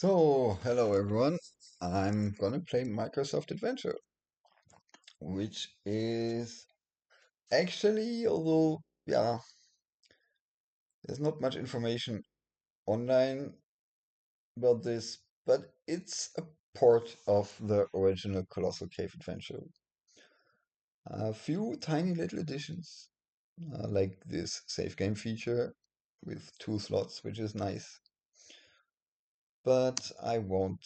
So, hello everyone. I'm gonna play Microsoft Adventure, which is actually, although, yeah, there's not much information online about this, but it's a port of the original Colossal Cave Adventure. A few tiny little additions, like this save game feature with 2 slots, which is nice, but I won't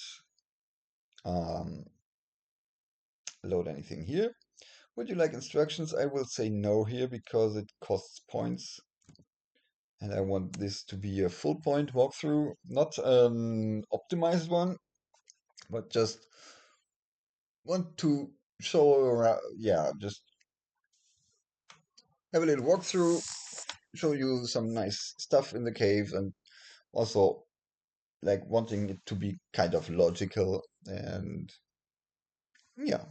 um, load anything here. Would you like instructions? I will say no here because it costs points and I want this to be a full point walkthrough, not an optimized one, but just want to show around, yeah, just have a little walkthrough, show you some nice stuff in the cave and also like wanting it to be kind of logical and yeah.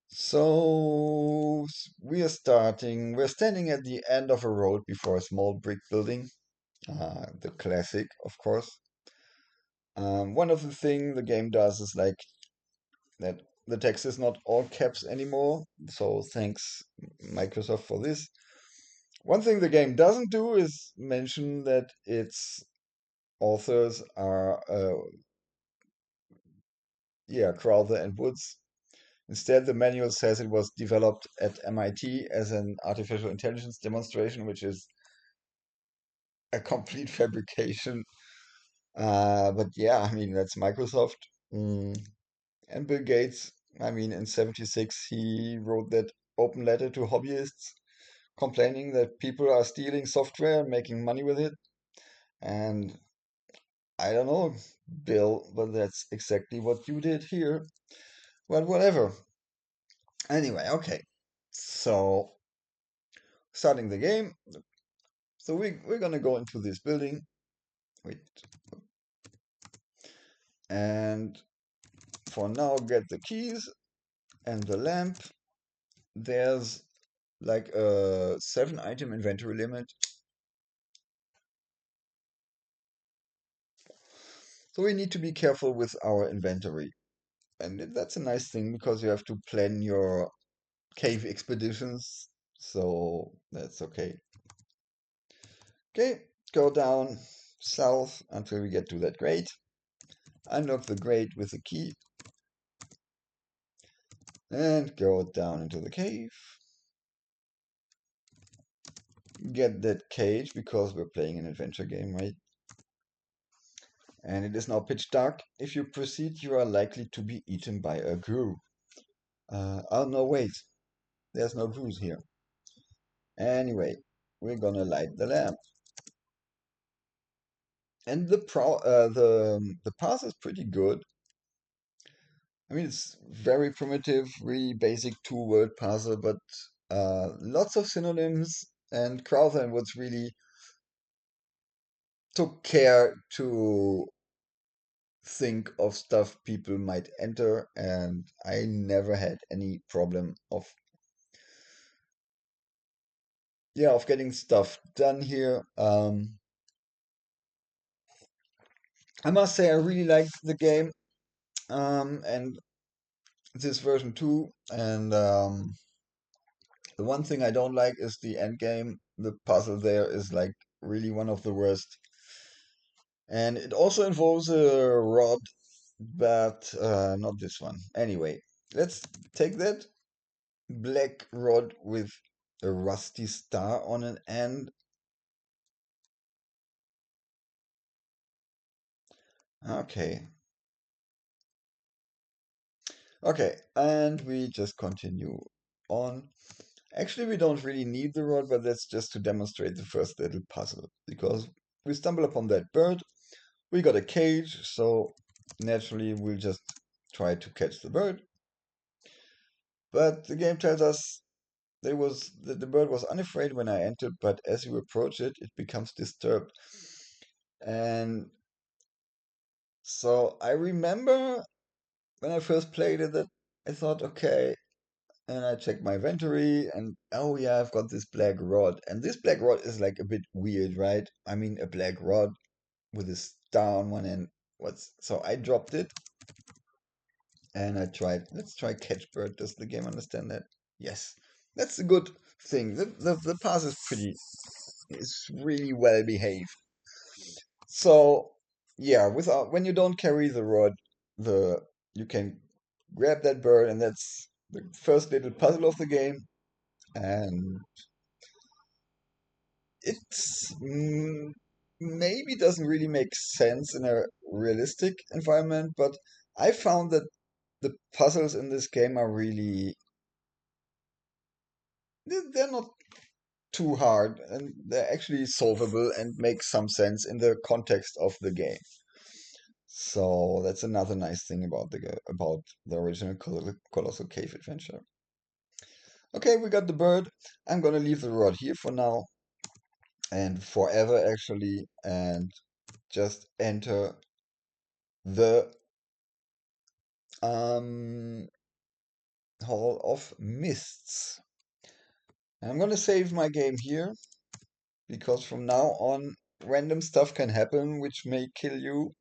So we're standing at the end of a road before a small brick building. The classic, of course. One of the things the game does is like that the text is not all caps anymore. So thanks Microsoft for this. One thing the game doesn't do is mention that its authors are, yeah, Crowther and Woods. Instead, the manual says it was developed at MIT as an artificial intelligence demonstration, which is a complete fabrication. But yeah, I mean, that's Microsoft. Mm. And Bill Gates, I mean, in 76, he wrote that open letter to hobbyists complaining that people are stealing software and making money with it. And I don't know, Bill, but that's exactly what you did here. Well, whatever. Anyway, okay. So, starting the game. So we're gonna go into this building. Wait. And for now, get the keys and the lamp. There's like a 7 item inventory limit. So we need to be careful with our inventory. And that's a nice thing because you have to plan your cave expeditions. So that's okay. Okay, go down south until we get to that grate. Unlock the grate with the key. And go down into the cave. Get that cage because we're playing an adventure game, right? And it is now pitch dark. If you proceed, you are likely to be eaten by a grue. Oh no, wait. There's no grues here. Anyway, we're gonna light the lamp. And the path is pretty good. I mean, it's very primitive, really basic two-word puzzle, but lots of synonyms. And Crowther and Woods really took care to think of stuff people might enter, and I never had any problem of getting stuff done here. I must say I really liked the game, and this version too. And the one thing I don't like is the end game. The puzzle there is like really one of the worst. And it also involves a rod, but not this one. Anyway, let's take that black rod with a rusty star on an end. Okay. Okay, and we just continue on. Actually, we don't really need the rod, but that's just to demonstrate the first little puzzle. Because we stumble upon that bird, we got a cage, so naturally we'll just try to catch the bird. But the game tells us that the bird was unafraid when I entered, but as you approach it, it becomes disturbed. And so I remember when I first played it that I thought, okay, and I checked my inventory and oh yeah, I've got this black rod. And this black rod is like a bit weird, right? I mean, a black rod with a star on one end. So I dropped it and I tried. Let's try catch bird. Does the game understand that? Yes, that's a good thing. The pass is really well behaved. So yeah, without when you don't carry the rod, the you can grab that bird, and that's the first little puzzle of the game. And it's maybe doesn't really make sense in a realistic environment, but I found that the puzzles in this game are really they're not too hard and they're actually solvable and make some sense in the context of the game. So that's another nice thing about the original Colossal Cave adventure. Okay, we got the bird. I'm gonna leave the rod here for now and forever actually, and just enter the um, Hall of Mists. And I'm gonna save my game here because from now on random stuff can happen which may kill you.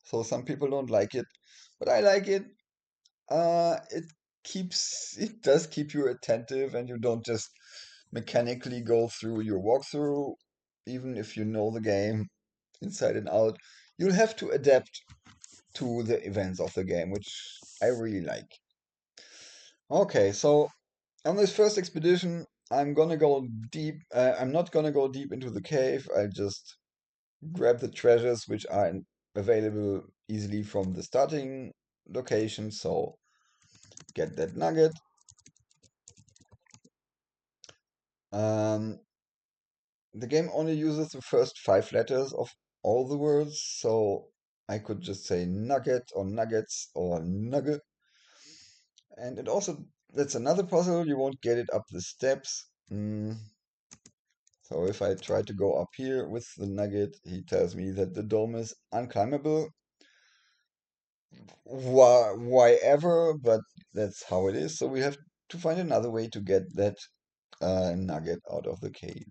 So some people don't like it, but I like it. It does keep you attentive and you don't just mechanically go through your walkthrough, even if you know the game inside and out. You'll have to adapt to the events of the game, which I really like. Okay, so on this first expedition, I'm gonna go deep. I'm not gonna go deep into the cave. I just grab the treasures which are available easily from the starting location. So get that nugget. Um, the game only uses the first 5 letters of all the words, so I could just say nugget or nuggets or nugget. And it also, that's another puzzle, you won't get it up the steps. So if I try to go up here with the nugget, he tells me that the dome is unclimbable. Why ever, but that's how it is. So we have to find another way to get that nugget out of the cave.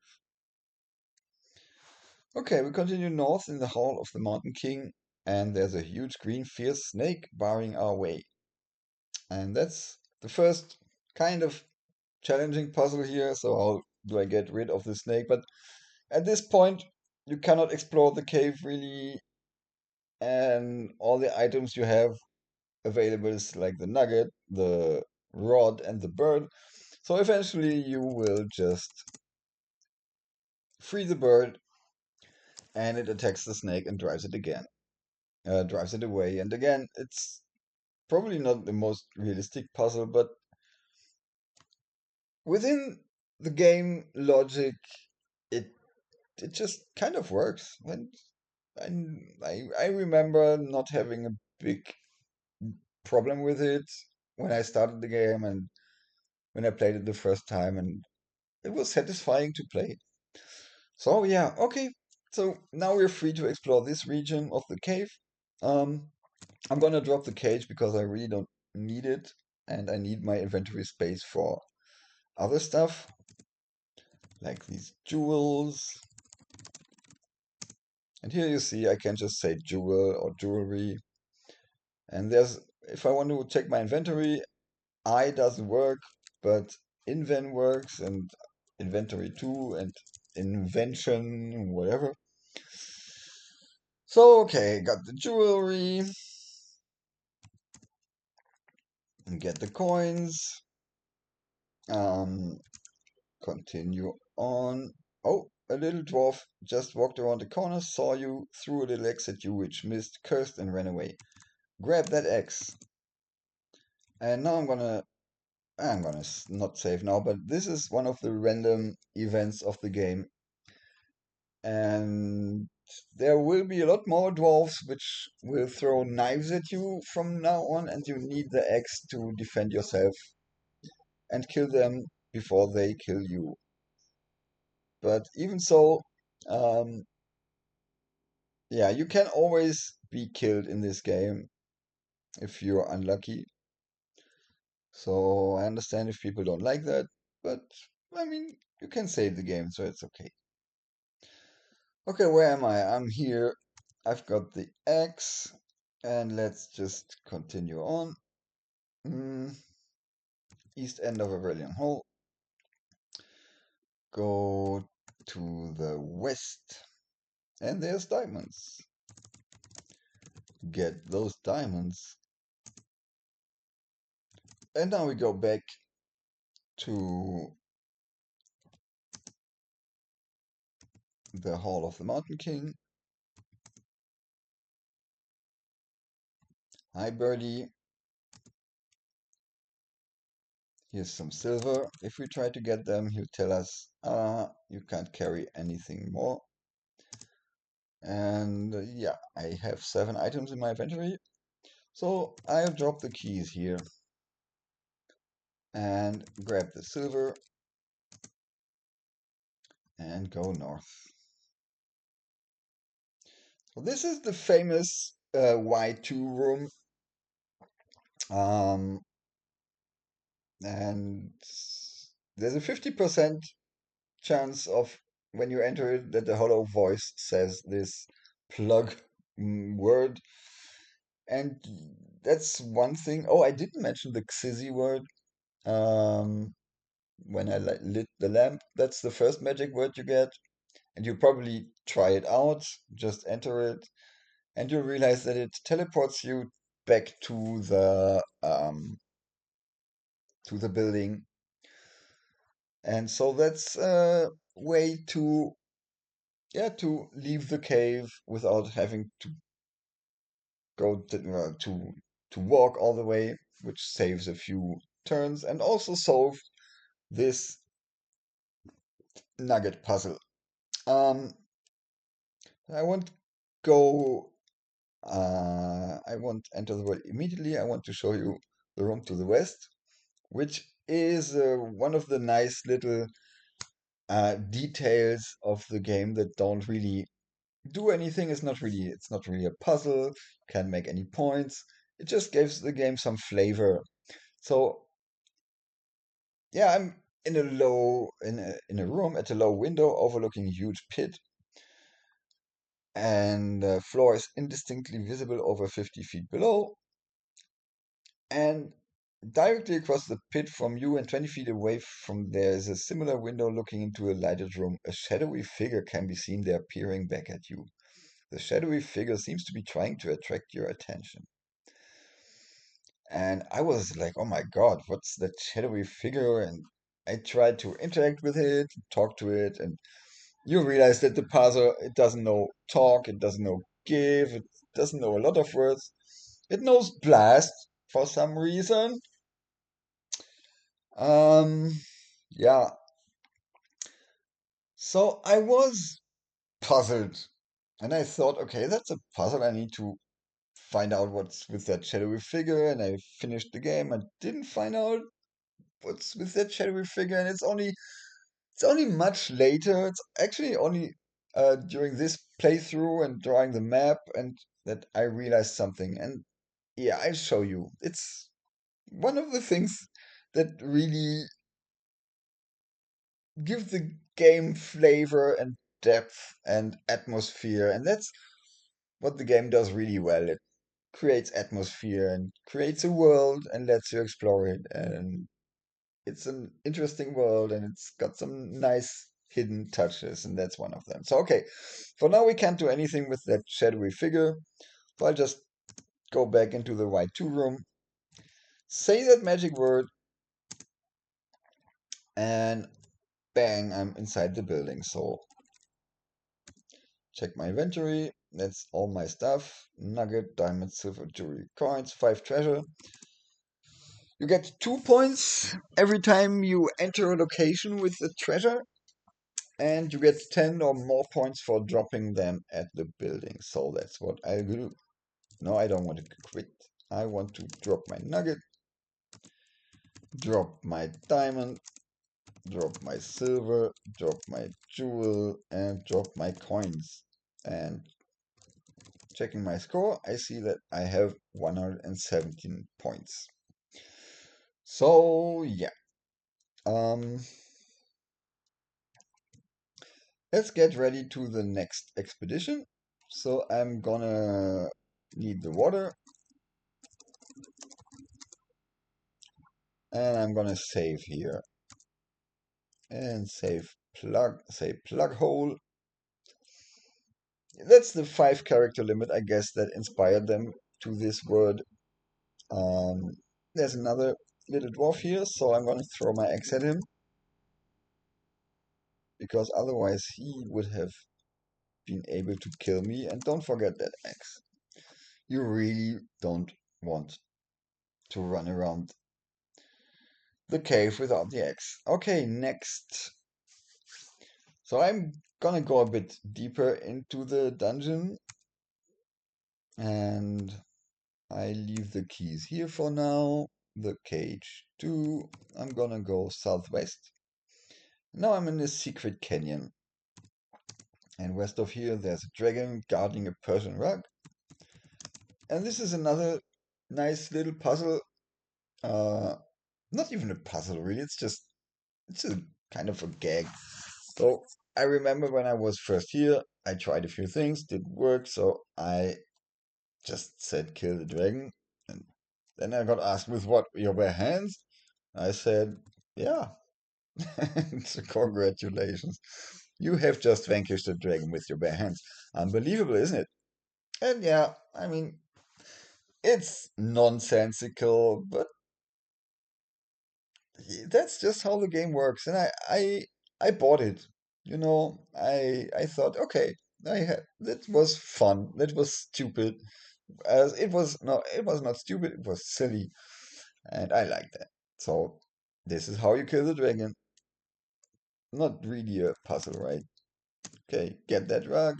Okay, we continue north in the Hall of the Mountain King, and there's a huge green fierce snake barring our way. And that's the first kind of challenging puzzle here. So how do I get rid of the snake? But at this point, you cannot explore the cave really, and all the items you have available is like the nugget, the rod, and the bird. So eventually you will just free the bird, and it attacks the snake and drives it away. And again, it's probably not the most realistic puzzle, but within the game logic, it it just kind of works. And I remember not having a big problem with it when I started the game and when I played it the first time, and it was satisfying to play. So yeah, okay. So now we're free to explore this region of the cave. Um, I'm gonna drop the cage because I really don't need it, and I need my inventory space for other stuff, like these jewels. And here you see I can just say jewel or jewelry. And if I want to check my inventory, I doesn't work, but inven works, and inventory too, and invention, whatever. So, okay, got the jewelry, and get the coins. Um, Continue on. Oh, a little dwarf just walked around the corner, saw you, threw a little axe at you, which missed, cursed, and ran away. Grab that axe. And now I'm gonna not save now, but this is one of the random events of the game. And there will be a lot more dwarves which will throw knives at you from now on, and you need the axe to defend yourself and kill them before they kill you. But even so, um, yeah, you can always be killed in this game if you're unlucky. So I understand if people don't like that, but I mean, you can save the game, so it's okay. Okay, where am I? I'm here. I've got the axe. And let's just continue on. East end of Aurelian Hall. Go to the west. And there's diamonds. Get those diamonds. And now we go back to the Hall of the Mountain King. Hi, birdie. Here's some silver. If we try to get them, he'll tell us, you can't carry anything more. And yeah, I have 7 items in my inventory. So I'll drop the keys here and grab the silver and go north. So this is the famous Y2 room. And there's a 50% chance of when you enter it that the hollow voice says this plug word. And that's one thing. Oh, I didn't mention the Xizzy word. When I lit the lamp, that's the first magic word you get. And you probably try it out, just enter it, and you realize that it teleports you back to the building. And so that's a way to leave the cave without having to go to walk all the way, which saves a few turns and also solve this nugget puzzle. Um, I won't go. I won't enter the world immediately. I want to show you the room to the west, which is one of the nice little details of the game that don't really do anything. It's not really a puzzle. Can't make any points. It just gives the game some flavor. So yeah, I'm in a room at a low window overlooking a huge pit, and the floor is indistinctly visible over 50 feet below. And directly across the pit from you and 20 feet away from there is a similar window looking into a lighted room. A shadowy figure can be seen there peering back at you. The shadowy figure seems to be trying to attract your attention. And I was like, oh my God, what's that shadowy figure? And I tried to interact with it, talk to it, and you realize that the puzzle, it doesn't know talk, it doesn't know give, it doesn't know a lot of words. It knows blast for some reason. Um, yeah. So I was puzzled, and I thought, okay, that's a puzzle. I need to find out what's with that shadowy figure, and I finished the game and didn't find out what's with that shadowy figure, and it's only much later. It's actually only during this playthrough and drawing the map and that I realized something. And yeah, I'll show you. It's one of the things that really give the game flavor and depth and atmosphere, and that's what the game does really well. It creates atmosphere and creates a world and lets you explore it, and it's an interesting world and it's got some nice hidden touches, and that's one of them. So okay, for now we can't do anything with that shadowy figure, so I'll just go back into the Y2 room, say that magic word, and bang, I'm inside the building. So check my inventory. That's all my stuff. Nugget, diamond, silver, jewelry, coins, 5 treasure. You get 2 points every time you enter a location with the treasure, and you get 10 or more points for dropping them at the building. So that's what I'll do. No, I don't want to quit. I want to drop my nugget, drop my diamond, drop my silver, drop my jewel, and drop my coins. And checking my score, I see that I have 117 points. So yeah, um, let's get ready to the next expedition. So I'm gonna need the water. And I'm gonna save here. And save plug hole. That's the 5-character limit, I guess, that inspired them to this word. There's another little dwarf here, so I'm gonna throw my axe at him, because otherwise he would have been able to kill me. And don't forget that axe. You really don't want to run around the cave without the axe. Okay, next. So I'm gonna go a bit deeper into the dungeon, and I leave the keys here for now. The cage too. I'm gonna go southwest. Now I'm in a secret canyon. And west of here there's a dragon guarding a Persian rug. And this is another nice little puzzle. Not even a puzzle really, it's a kind of a gag. So I remember when I was first here, I tried a few things, didn't work, so I just said kill the dragon. And then I got asked with what? Your bare hands? I said, yeah. So congratulations. You have just vanquished the dragon with your bare hands. Unbelievable, isn't it? And yeah, I mean, it's nonsensical, but that's just how the game works. And I bought it. I thought, okay, that was fun. That was stupid. As it was not stupid, it was silly. And I like that. So this is how you kill the dragon. Not really a puzzle, right? Okay, get that rug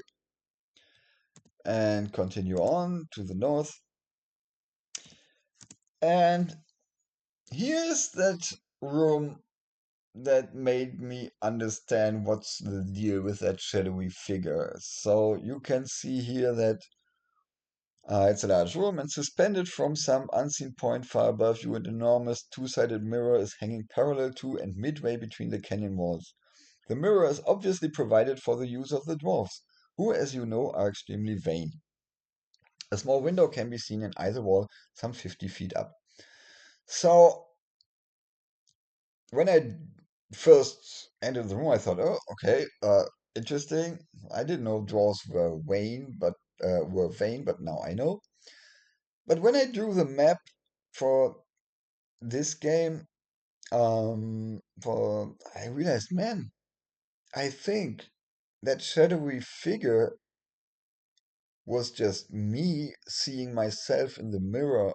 and continue on to the north. And here's that room that made me understand what's the deal with that shadowy figure. So you can see here that it's a large room, and suspended from some unseen point far above you, an enormous two-sided mirror is hanging parallel to and midway between the canyon walls. The mirror is obviously provided for the use of the dwarves, who, as you know, are extremely vain. A small window can be seen in either wall, some 50 feet up. So when I first entered the room, I thought, oh, okay, interesting. I didn't know dwarves were vain, but now I know. But when I drew the map for this game, I realized, man, I think that shadowy figure was just me seeing myself in the mirror.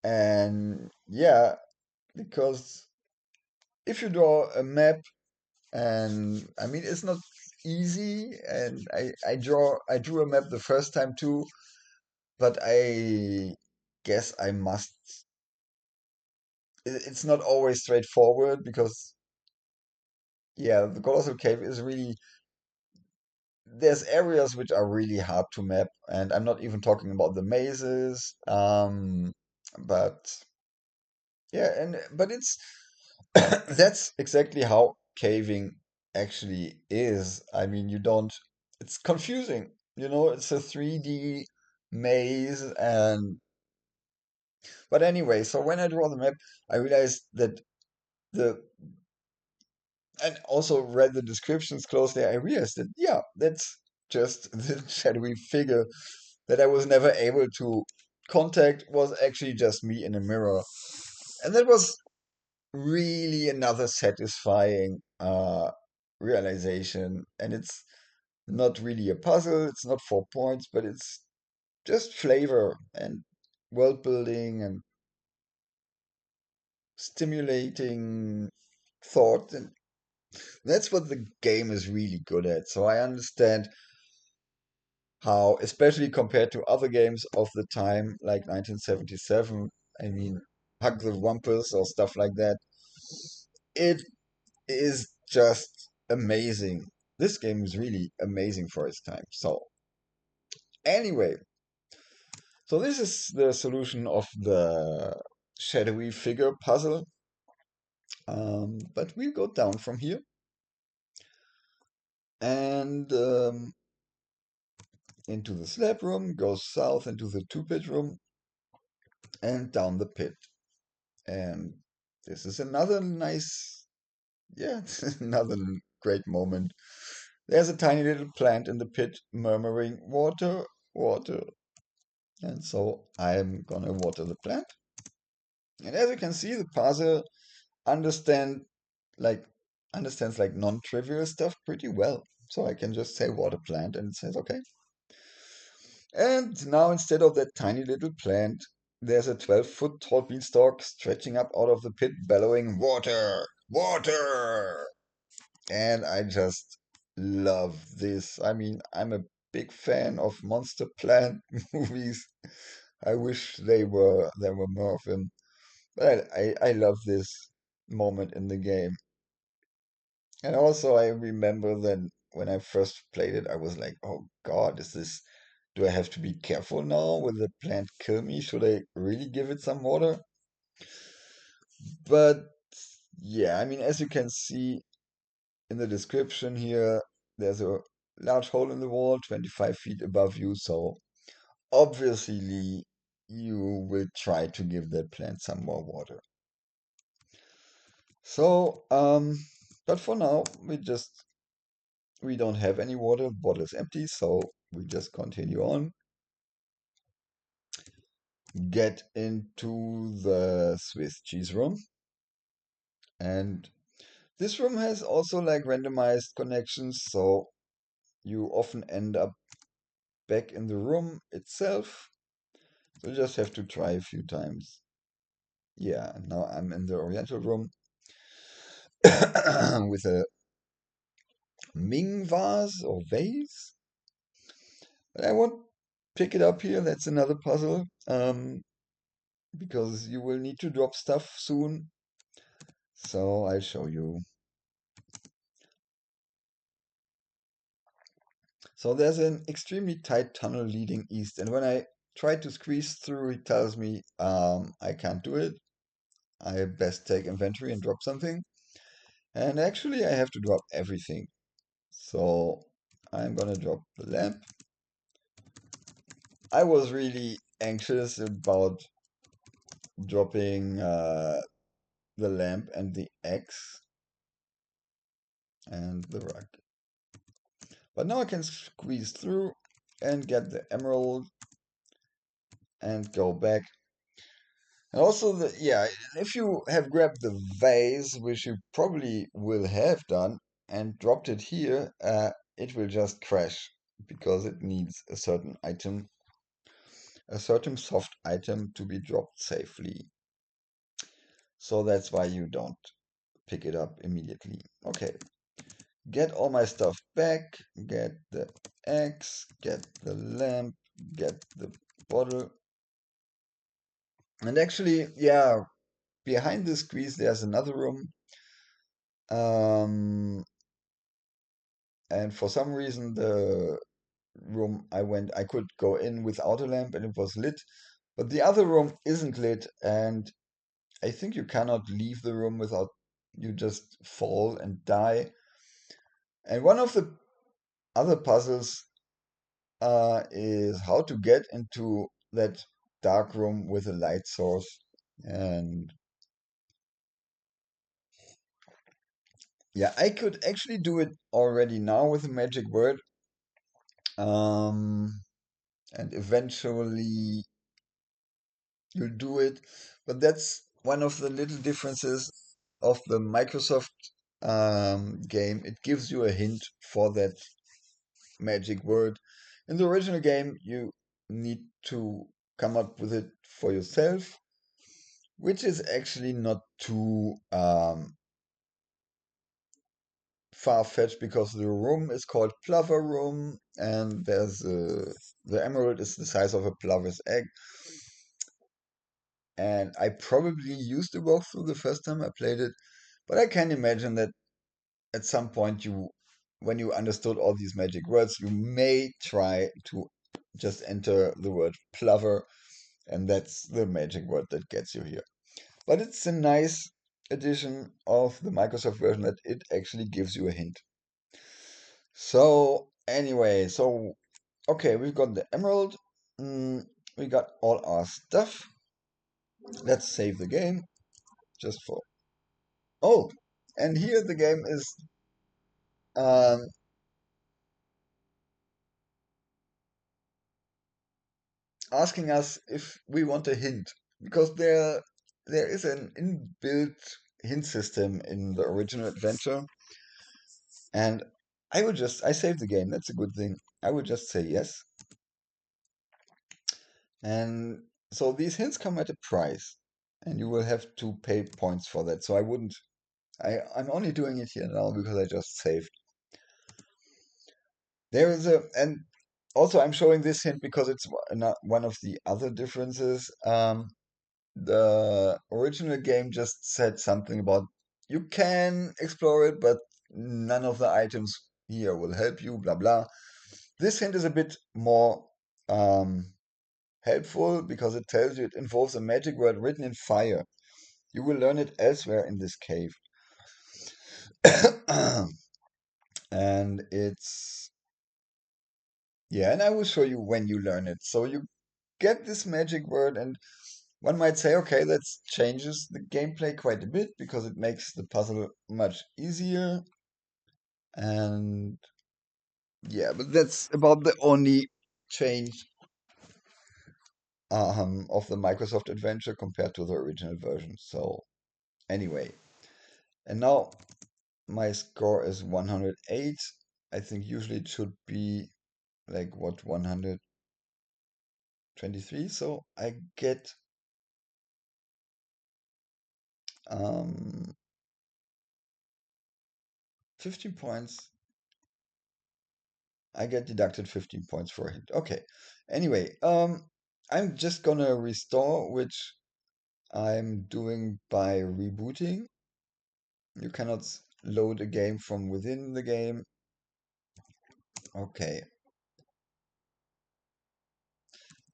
And yeah, because if you draw a map, and I mean it's not easy, and I drew a map the first time too, but I guess I must it's not always straightforward, because yeah, the Colossal Cave is really, there's areas which are really hard to map, and I'm not even talking about the mazes. But yeah, but it's that's exactly how caving actually is. I mean, you don't, it's confusing. It's a 3D maze. But anyway, so when I draw the map, I realized that the, and also read the descriptions closely, I realized that, yeah, that's just the shadowy figure that I was never able to contact was actually just me in a mirror. And that was really another satisfying realization. And it's not really a puzzle, it's not 4 points, but it's just flavor and world building and stimulating thought. And that's what the game is really good at. So I understand how, especially compared to other games of the time, like 1977, I mean, Hug the Rumpus or stuff like that, it is just amazing. This game is really amazing for its time. So, anyway, so this is the solution of the shadowy figure puzzle. But we'll go down from here. And into the slab room, goes south into the 2-pit room, and down the pit. And this is another nice, yeah, another great moment. There's a tiny little plant in the pit murmuring, water, water. And so I'm gonna water the plant. And as you can see, the parser understand like understands like non-trivial stuff pretty well. So I can just say water plant and it says okay. And now instead of that tiny little plant, there's a 12-foot tall beanstalk stretching up out of the pit, bellowing, water, water. And I just love this. I mean, I'm a big fan of monster plant movies. I wish there were more of them. But I love this moment in the game. And also I remember then when I first played it, I was like, oh God, do I have to be careful now? Will the plant kill me? Should I really give it some water? But yeah, I mean, as you can see in the description here, there's a large hole in the wall, 25 feet above you. So obviously you will try to give that plant some more water. So, but for now, we don't have any water. The bottle is empty, so we just continue on. Get into the Swiss cheese room. And this room has also like randomized connections, so you often end up back in the room itself. So you just have to try a few times. Yeah, now I'm in the oriental room with a Ming vase or vase. But I won't pick it up here. That's another puzzle. Because you will need to drop stuff soon. So I'll show you. So there's an extremely tight tunnel leading east, and when I try to squeeze through, it tells me I can't do it. I best take inventory and drop something. And actually, I have to drop everything. So I'm gonna drop the lamp. I was really anxious about dropping the lamp and the axe and the rug. But now I can squeeze through and get the emerald and go back. And also, if you have grabbed the vase, which you probably will have done, and dropped it here, it will just crash because it needs a certain item, a certain soft item to be dropped safely. So that's why you don't pick it up immediately. Okay, get all my stuff back, get the axe, get the lamp, get the bottle. And actually, yeah, behind the squeeze, there's another room. And for some reason, the room I could go in without a lamp and it was lit. But the other room isn't lit, and I think you cannot leave the room without you just fall and die. And one of the other puzzles is how to get into that dark room with a light source. And yeah, I could actually do it already now with a magic word. Um, and eventually you do it. But that's one of the little differences of the Microsoft game. It gives you a hint for that magic word. In the original game, you need to come up with it for yourself, which is actually not too far-fetched because the room is called Plover Room, and the emerald is the size of a plover's egg. And I probably used the walkthrough the first time I played it, but I can imagine that at some point when you understood all these magic words, you may try to just enter the word plover, and that's the magic word that gets you here. But it's a nice addition of the Microsoft version that it actually gives you a hint. So anyway, so Okay, we've got the emerald. Mm, we got all our stuff. Let's save the game just for. Oh, and here the game is um, asking us if we want a hint because there is an inbuilt hint system in the original adventure, and I saved the game. That's a good thing. I would just say yes, and so these hints come at a price, and you will have to pay points for that. So I wouldn't. I'm only doing it here now because I just saved. There is a and also I'm showing this hint because it's not one of the other differences. The original game just said something about you can explore it, but none of the items here will help you, blah blah. This hint is a bit more um, helpful because it tells you it involves a magic word written in fire. You will learn it elsewhere in this cave. And it's, yeah, and I will show you when you learn it. So you get this magic word, and one might say, okay, that changes the gameplay quite a bit because it makes the puzzle much easier. And yeah, but that's about the only change of the Microsoft Adventure compared to the original version. So anyway, and now my score is 108. I think usually it should be like what 123. So I get um 15 points. I get deducted 15 points for a hit. Okay. Anyway, I'm just gonna restore, which I'm doing by rebooting. You cannot load a game from within the game. Okay.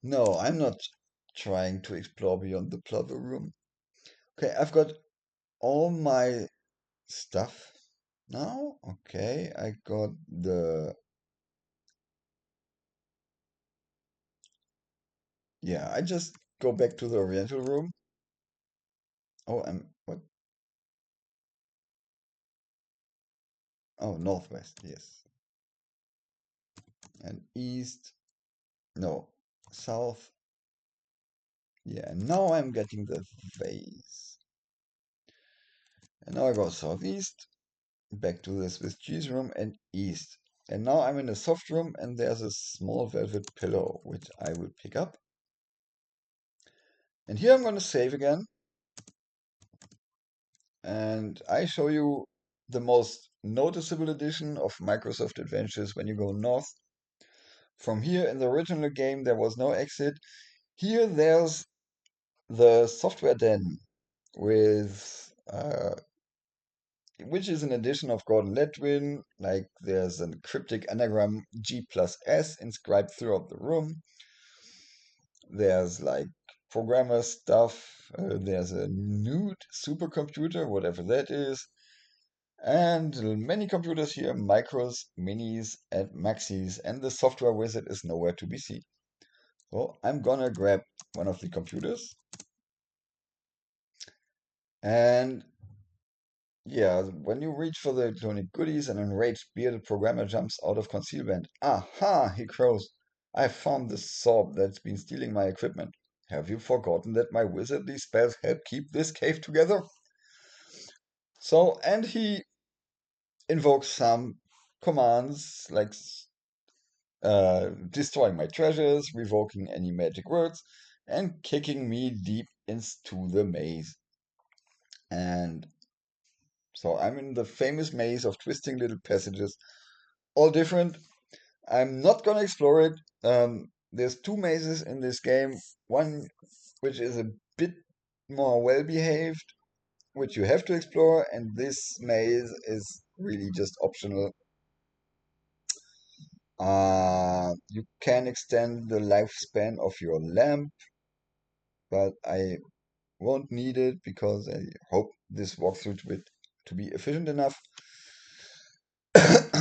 No, I'm not trying to explore beyond the PLOVER room. Okay, I've got all my stuff now. Okay, I got the. Yeah, I just go back to the oriental room. Oh, I'm. What? Oh, northwest, yes. And east. No, south. Yeah, and now I'm getting the vase. And now I go southeast, back to the Swiss cheese room, and east. And now I'm in a soft room, and there's a small velvet pillow, which I will pick up. And here I'm going to save again. And I show you the most noticeable addition of Microsoft Adventures when you go north. From here in the original game, there was no exit. Here there's the software den with which is an addition of Gordon Letwin. Like there's a cryptic anagram G plus S inscribed throughout the room. There's like programmer stuff. There's a nude supercomputer, whatever that is. And many computers here, micros, minis, and maxis, and the software wizard is nowhere to be seen. So I'm gonna grab one of the computers. And yeah, when you reach for the electronic goodies, an enraged bearded programmer jumps out of concealment. Aha, he crows. I found the sorb that's been stealing my equipment. Have you forgotten that my wizardly spells help keep this cave together? So, and he invokes some commands like destroying my treasures, revoking any magic words, and kicking me deep into the maze. And so I'm in the famous maze of twisting little passages, all different. I'm not gonna explore it. There's two mazes in this game. One which is a bit more well behaved, which you have to explore, and this maze is really just optional. You can extend the lifespan of your lamp, but I won't need it because I hope this walkthrough to be efficient enough.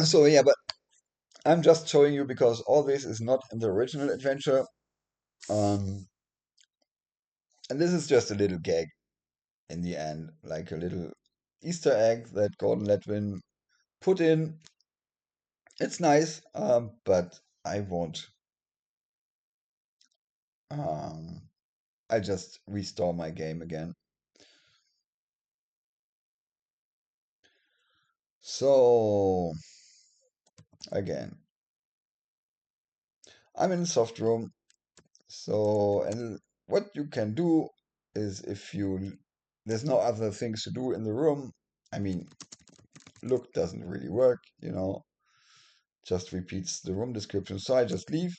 So yeah, but I'm just showing you because all this is not in the original adventure. Um, and this is just a little gag in the end, like a little Easter egg that Gordon Letwin put in. It's nice, but I won't. Um, I just restore my game again. So again, I'm in the soft room. So and what you can do is if you there's no other things to do in the room. I mean, look doesn't really work, just repeats the room description. So I just leave.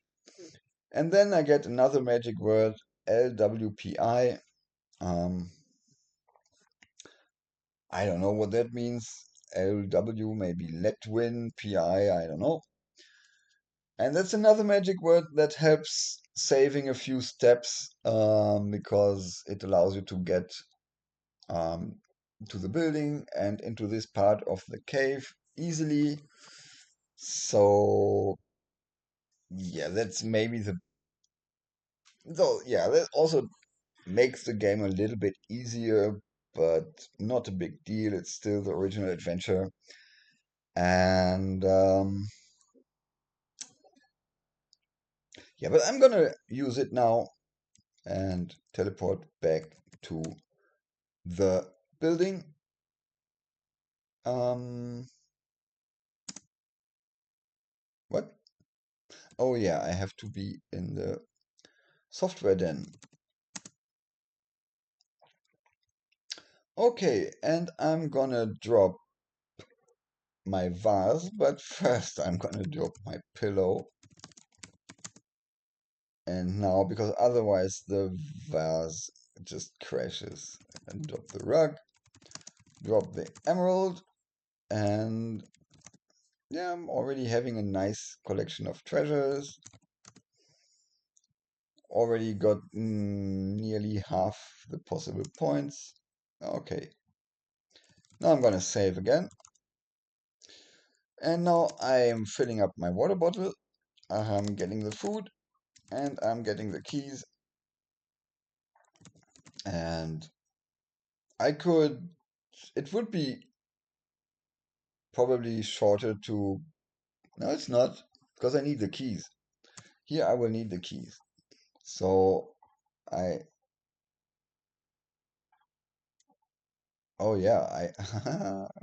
And then I get another magic word, LWPI. Um, I don't know what that means. LW, maybe Letwin, PI, I don't know. And that's another magic word that helps saving a few steps because it allows you to get um, to the building and into this part of the cave easily. So yeah, that's maybe yeah, that also makes the game a little bit easier, but not a big deal. It's still the original adventure. And yeah, but I'm gonna use it now and teleport back to the building. Um, what? Oh yeah, I have to be in the software then. Okay, and I'm gonna drop my vase, but first I'm gonna drop my pillow. And now, because otherwise the vase just crashes. And drop the rug, drop the emerald, and yeah, I'm already having a nice collection of treasures. Already got nearly half the possible points. Okay, now I'm gonna save again. And now I am filling up my water bottle. I'm getting the food and I'm getting the keys. And it would be probably shorter to, no, it's not, because I need the keys. Here I will need the keys. So I, oh yeah,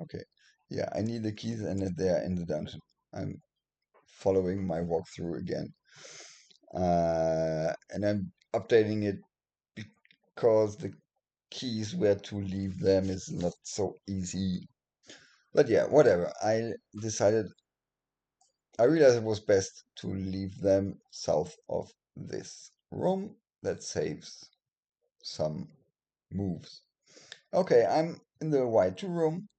okay. Yeah, I need the keys and they're in the dungeon. I'm following my walkthrough again. And I'm updating it because the keys where to leave them is not so easy. But yeah, whatever. I realized it was best to leave them south of this room. That saves some moves. Okay, I'm in the Y2 room.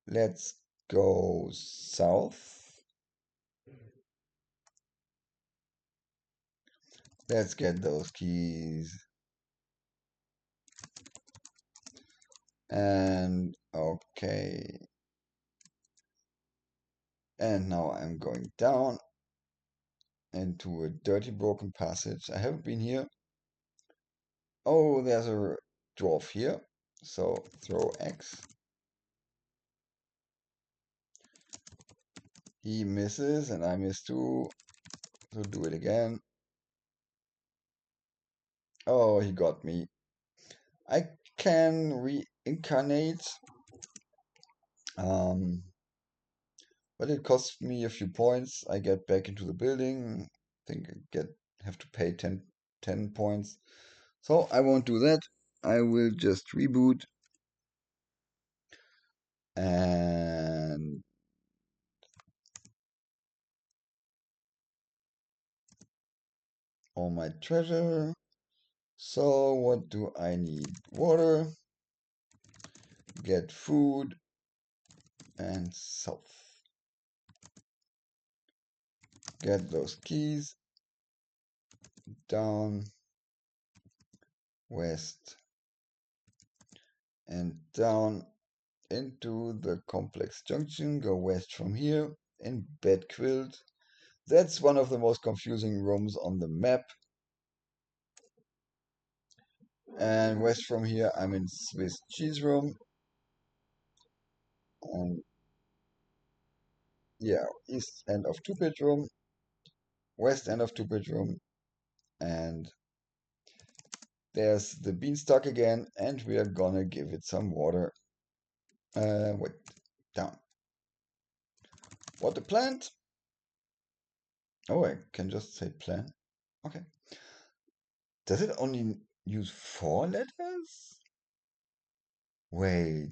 Let's go south. Let's get those keys. And okay. And now I'm going down into a dirty broken passage. I haven't been here. Oh, there's a dwarf here. So throw X. He misses and I miss too. So do it again. Oh, he got me. I can reincarnate. Um, but it costs me a few points. I get back into the building. I think have to pay 10 points. So I won't do that. I will just reboot and all my treasure. So what do I need? Water, get food, and south. Get those keys. Down, west, and down into the complex junction. Go west from here. in Bed Quilt. That's one of the most confusing rooms on the map. And west from here, I'm in Swiss cheese room. And yeah, east end of two bedroom, west end of two bedroom, and there's the beanstalk again, and we are gonna give it some water. Wait, down. Water plant. Oh, I can just say plant. Okay. Does it only use 4 letters? Wait.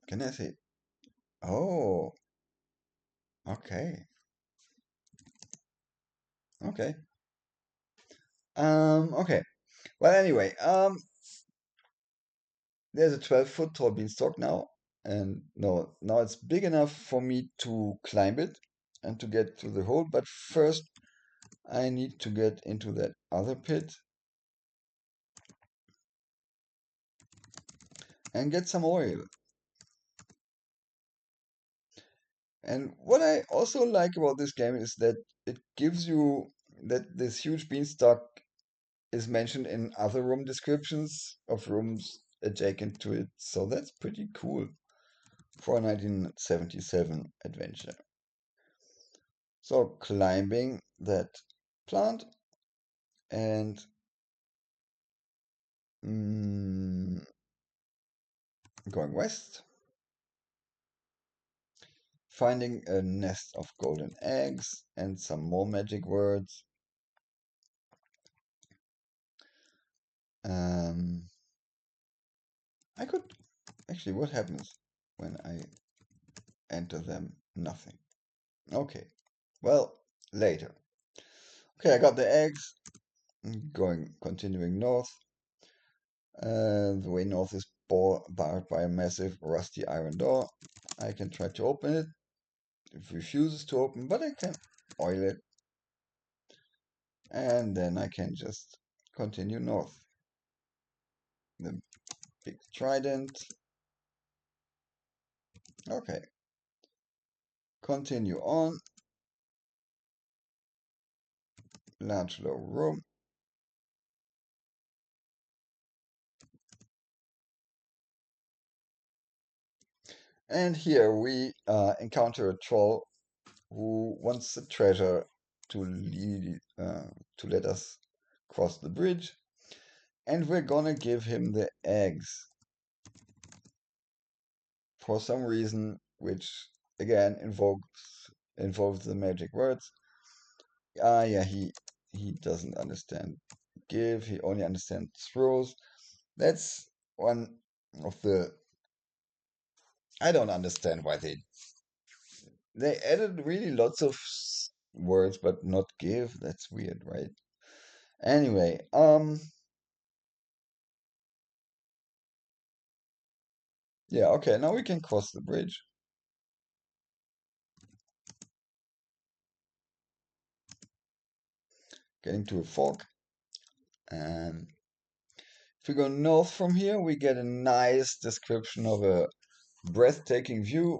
Can I say? Oh, okay. Okay. Okay. Well, anyway, there's a 12-foot tall beanstalk now, and no, now it's big enough for me to climb it and to get to the hole. But first, I need to get into that other pit and get some oil. And what I also like about this game is that it gives you that this huge beanstalk is mentioned in other room descriptions of rooms adjacent to it. So that's pretty cool for a 1977 adventure. So climbing that plant and mm, going west, finding a nest of golden eggs and some more magic words. Um, I could actually, what happens when I enter them? Nothing. Okay, well, later. Okay, I got the eggs. Continuing north. The way north is barred by a massive rusty iron door. I can try to open it. It refuses to open, but I can oil it. And then I can just continue north. The big trident. Okay. Continue on. Large low room. And here we encounter a troll who wants the treasure to let us cross the bridge, and we're gonna give him the eggs for some reason, which again involves the magic words. Yeah, he doesn't understand give. He only understands throws. That's one of the. I don't understand why they added really lots of words, but not give. That's weird, right? Anyway, yeah, okay, now we can cross the bridge. Getting to a fork. And if we go north from here, we get a nice description of a breathtaking view.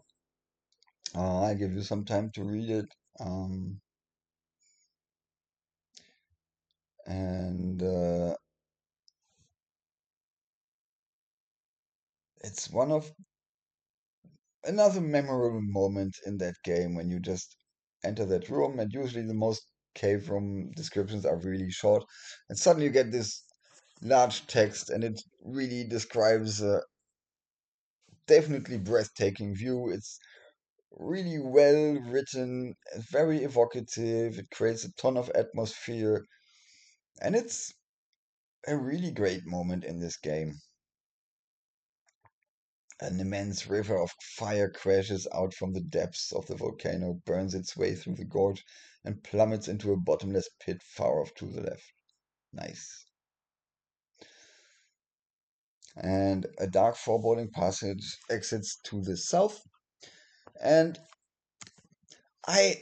I give you some time to read it. And it's one of another memorable moment in that game when you just enter that room, and usually the most cave room descriptions are really short, and suddenly you get this large text, and it really describes a definitely breathtaking view. It's really well written, very evocative. It creates a ton of atmosphere, and it's a really great moment in this game. An immense river of fire crashes out from the depths of the volcano, burns its way through the gorge, and plummets into a bottomless pit far off to the left. Nice. And a dark foreboding passage exits to the south. And I,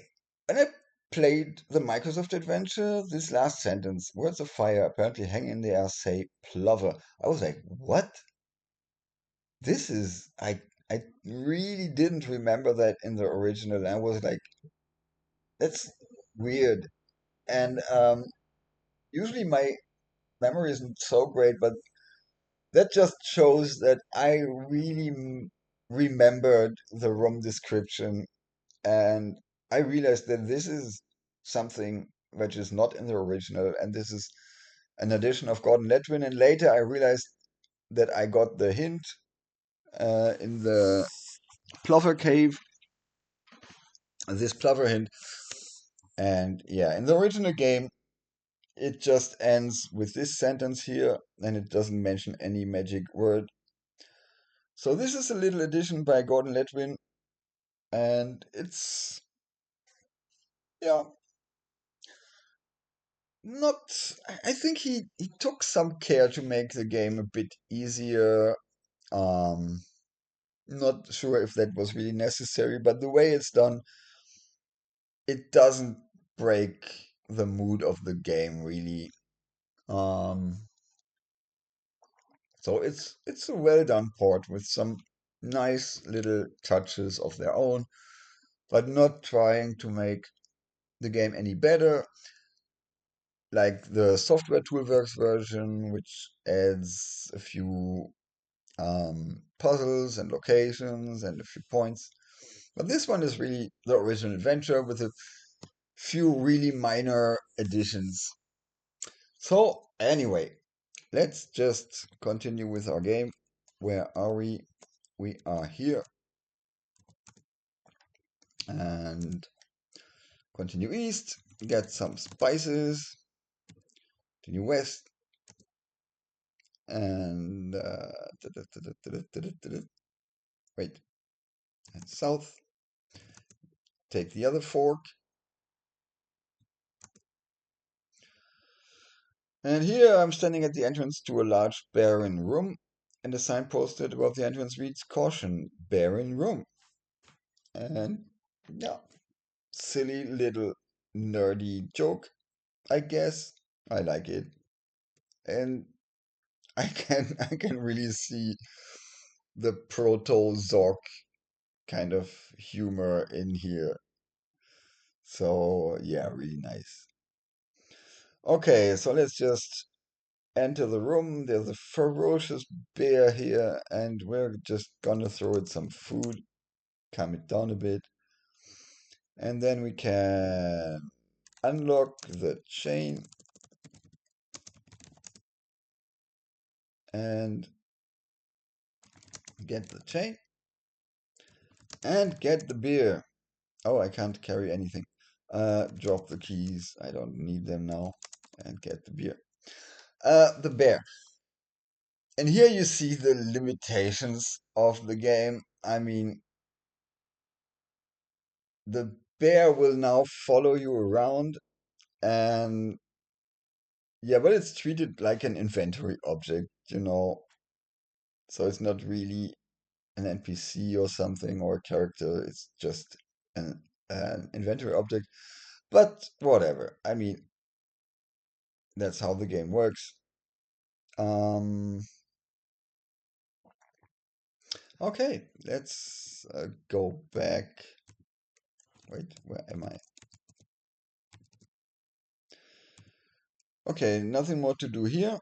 when I played the Microsoft adventure, this last sentence, words of fire apparently hang in the air, say plover. I was like, what? this is I really didn't remember that in the original. I was like, that's weird. And usually my memory isn't so great, but that just shows that I really remembered the room description, and I realized that this is something which is not in the original, and this is an addition of Gordon Letwin. And later I realized that I got the hint in the Plover Cave, this Plover hint. And yeah, in the original game, it just ends with this sentence here, and it doesn't mention any magic word. So this is a little addition by Gordon Letwin, and it's, yeah, not. I think he took some care to make the game a bit easier. Um, Not sure if that was really necessary, but the way it's done, it doesn't break the mood of the game really. Um, so it's a well done port with some nice little touches of their own, but not trying to make the game any better. Like the software toolworks version, which adds a few puzzles and locations and a few points. But this one is really the original adventure with a few really minor additions. So, anyway, let's just continue with our game. Where are we? We are here. And continue east, get some spices, continue west, and wait, and south. Take the other fork. And here I'm standing at the entrance to a large barren room, and a sign posted above the entrance reads, "Caution, barren room." And yeah, silly little nerdy joke, I guess. I like it. And I can really see the proto-Zork kind of humor in here. So yeah, really nice. Okay, so let's just enter the room. There's a ferocious bear here, and we're just gonna throw it some food, calm it down a bit, and then we can unlock the chain and get the chain and get the beer. Oh, I can't carry anything. Drop the keys. I don't need them now. And get the beer. The bear. And here you see the limitations of the game. I mean, the bear will now follow you around, and yeah, but it's treated like an inventory object. So it's not really an NPC or something or a character. It's just an inventory object. But whatever. I mean, that's how the game works. Um, okay, let's go back. Wait, where am I? Okay, nothing more to do here.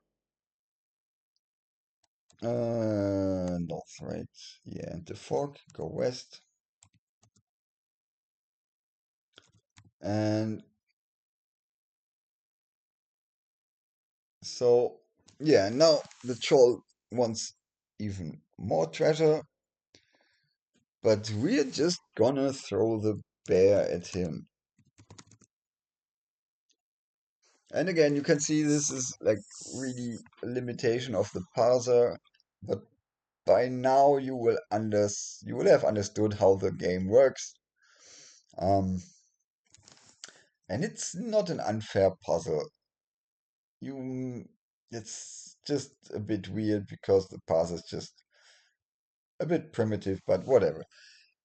North, right? Yeah, and the fork, go west. And so, yeah, now the troll wants even more treasure, but we're just gonna throw the bear at him. And again, you can see this is like really a limitation of the parser, but by now you will have understood how the game works. Um, and it's not an unfair puzzle. You, it's just a bit weird because the parser is just a bit primitive, but whatever.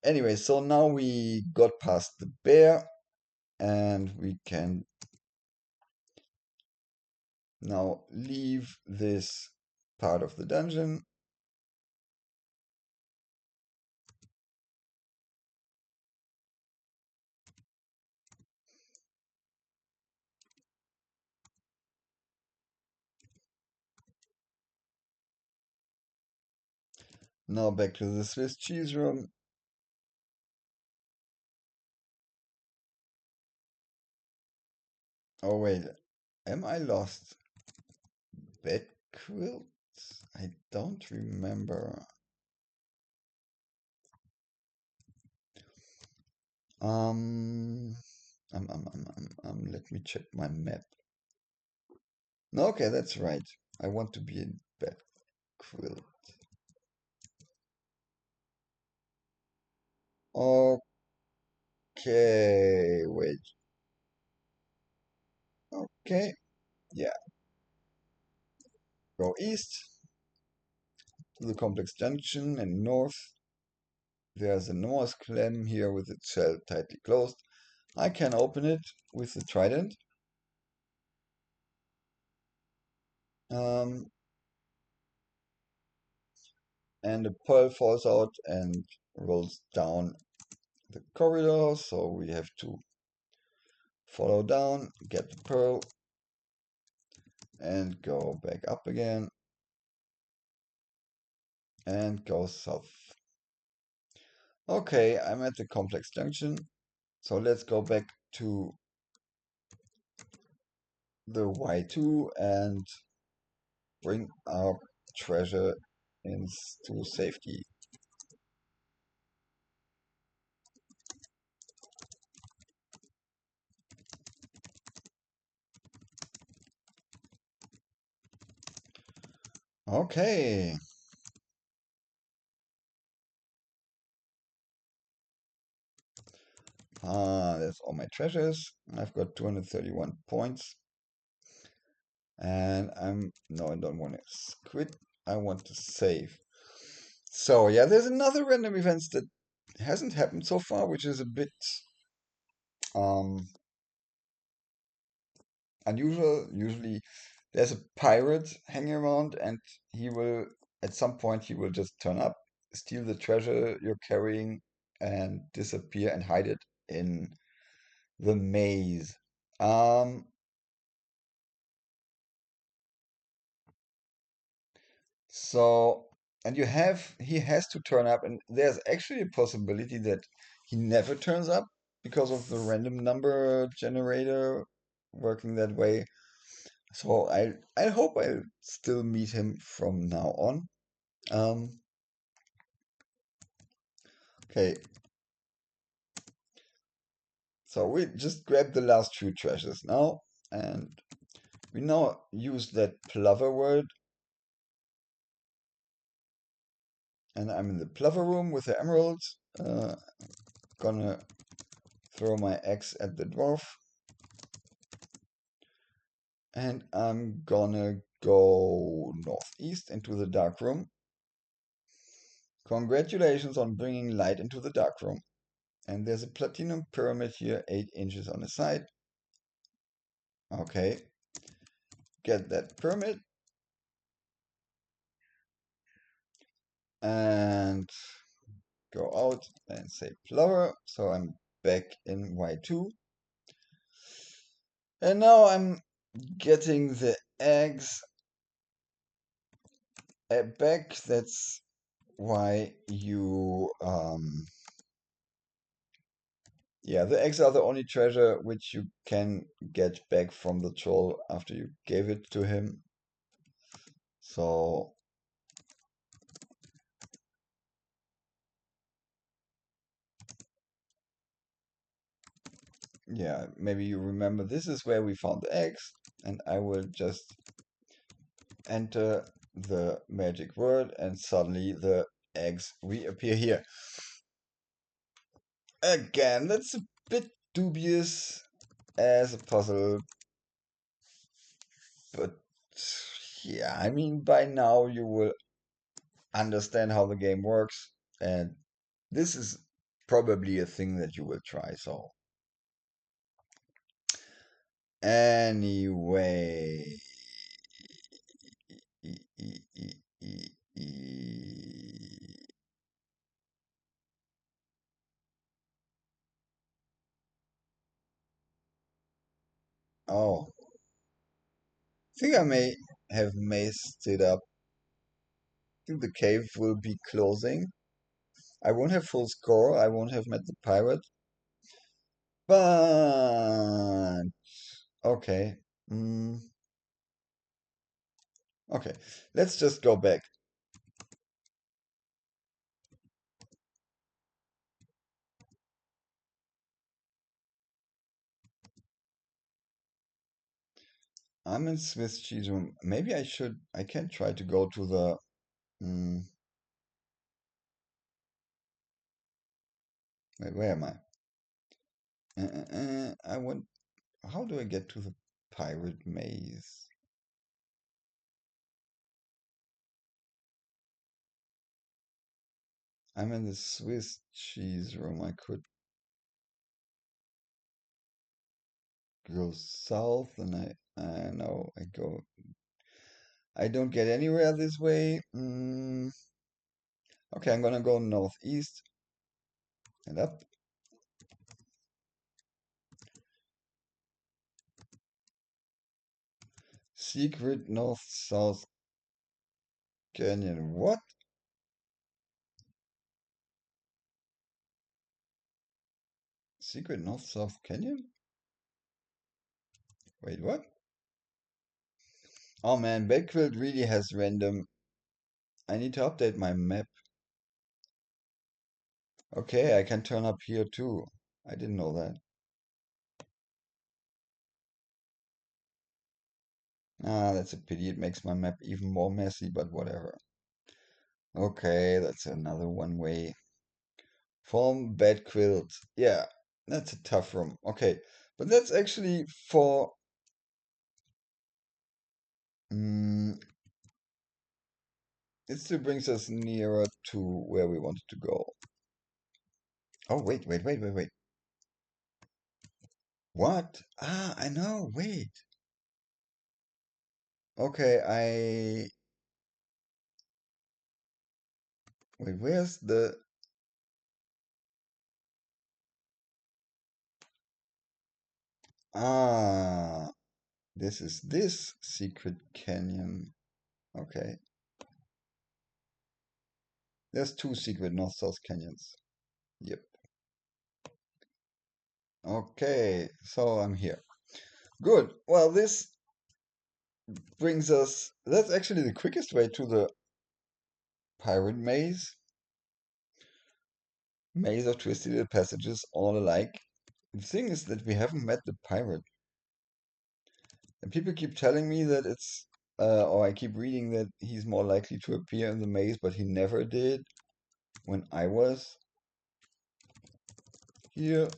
Anyway, so now we got past the bear, and we can now leave this part of the dungeon Now back to the Swiss cheese room. Oh wait, am I lost? Bed quilts? I don't remember. Um, let me check my map. No, okay, that's right. I want to be in bed quilt. Okay, wait. Okay, yeah. Go east to the complex junction and north. There's a Noah's clam here with its shell tightly closed. I can open it with the trident. Um, and the pearl falls out and rolls down the corridor. So we have to follow down, get the pearl, and go back up again and go south. Okay, I'm at the complex junction. So let's go back to the Y2 and bring our treasure into safety. Okay. That's all my treasures. I've got 231 points. And no, I don't want to quit. I want to save. So yeah, there's another random event that hasn't happened so far, which is a bit um unusual. Usually there's a pirate hanging around and he will at some point he will just turn up, steal the treasure you're carrying and disappear and hide it in the maze. Um So, and he has to turn up, and there's actually a possibility that he never turns up because of the random number generator working that way. So I hope I'll still meet him from now on. Um, okay, so we just grab the last few treasures now, and we now use that plover word, and I'm in the plover room with the emeralds. Gonna throw my axe at the dwarf. And I'm gonna go northeast into the dark room. Congratulations on bringing light into the dark room. And there's a platinum pyramid here, 8 inches on the side. Okay, get that pyramid. And go out and say plover. So I'm back in Y2. And now I'm getting the eggs back. That's why you yeah, the eggs are the only treasure which you can get back from the troll after you gave it to him. So, yeah, maybe you remember this is where we found the eggs, and I will just enter the magic word, and suddenly the eggs reappear here. Again, that's a bit dubious as a puzzle, but yeah, I mean, by now you will understand how the game works, and this is probably a thing that you will try. So anyway, e- e- e- oh, I think I may have messed it up. think the cave will be closing. I won't have full score. I won't have met the pirate. But okay. Mm, okay. Let's just go back. I'm in Swiss cheese room. Maybe I can try to go to the. Mm, wait, where am I? I want. How do I get to the pirate maze? I'm in the Swiss cheese room. I could go south, and I know I go. I don't get anywhere this way. Okay, I'm gonna go northeast and up. Secret north-south canyon. What? Secret north-south canyon? Wait, what? Oh man, Backquilt really has random. I need to update my map. Okay, I can turn up here too. I didn't know that. Ah, that's a pity. It makes my map even more messy, but whatever. Okay, that's another one way. Form bed quilt. Yeah, that's a tough room. Okay, but that's actually for. Mm, it still brings us nearer to where we wanted to go. Oh, wait. What? Ah, I know. Wait. Okay, wait, where's the. Ah, this is this secret canyon. Okay. There's two secret north-south canyons. Yep. Okay, so I'm here. Good. Well, this brings us. That's actually the quickest way to the pirate maze. Maze of twisty little passages, all alike. The thing is that we haven't met the pirate. And people keep telling me that it's. Or I keep reading that he's more likely to appear in the maze, but he never did when I was here.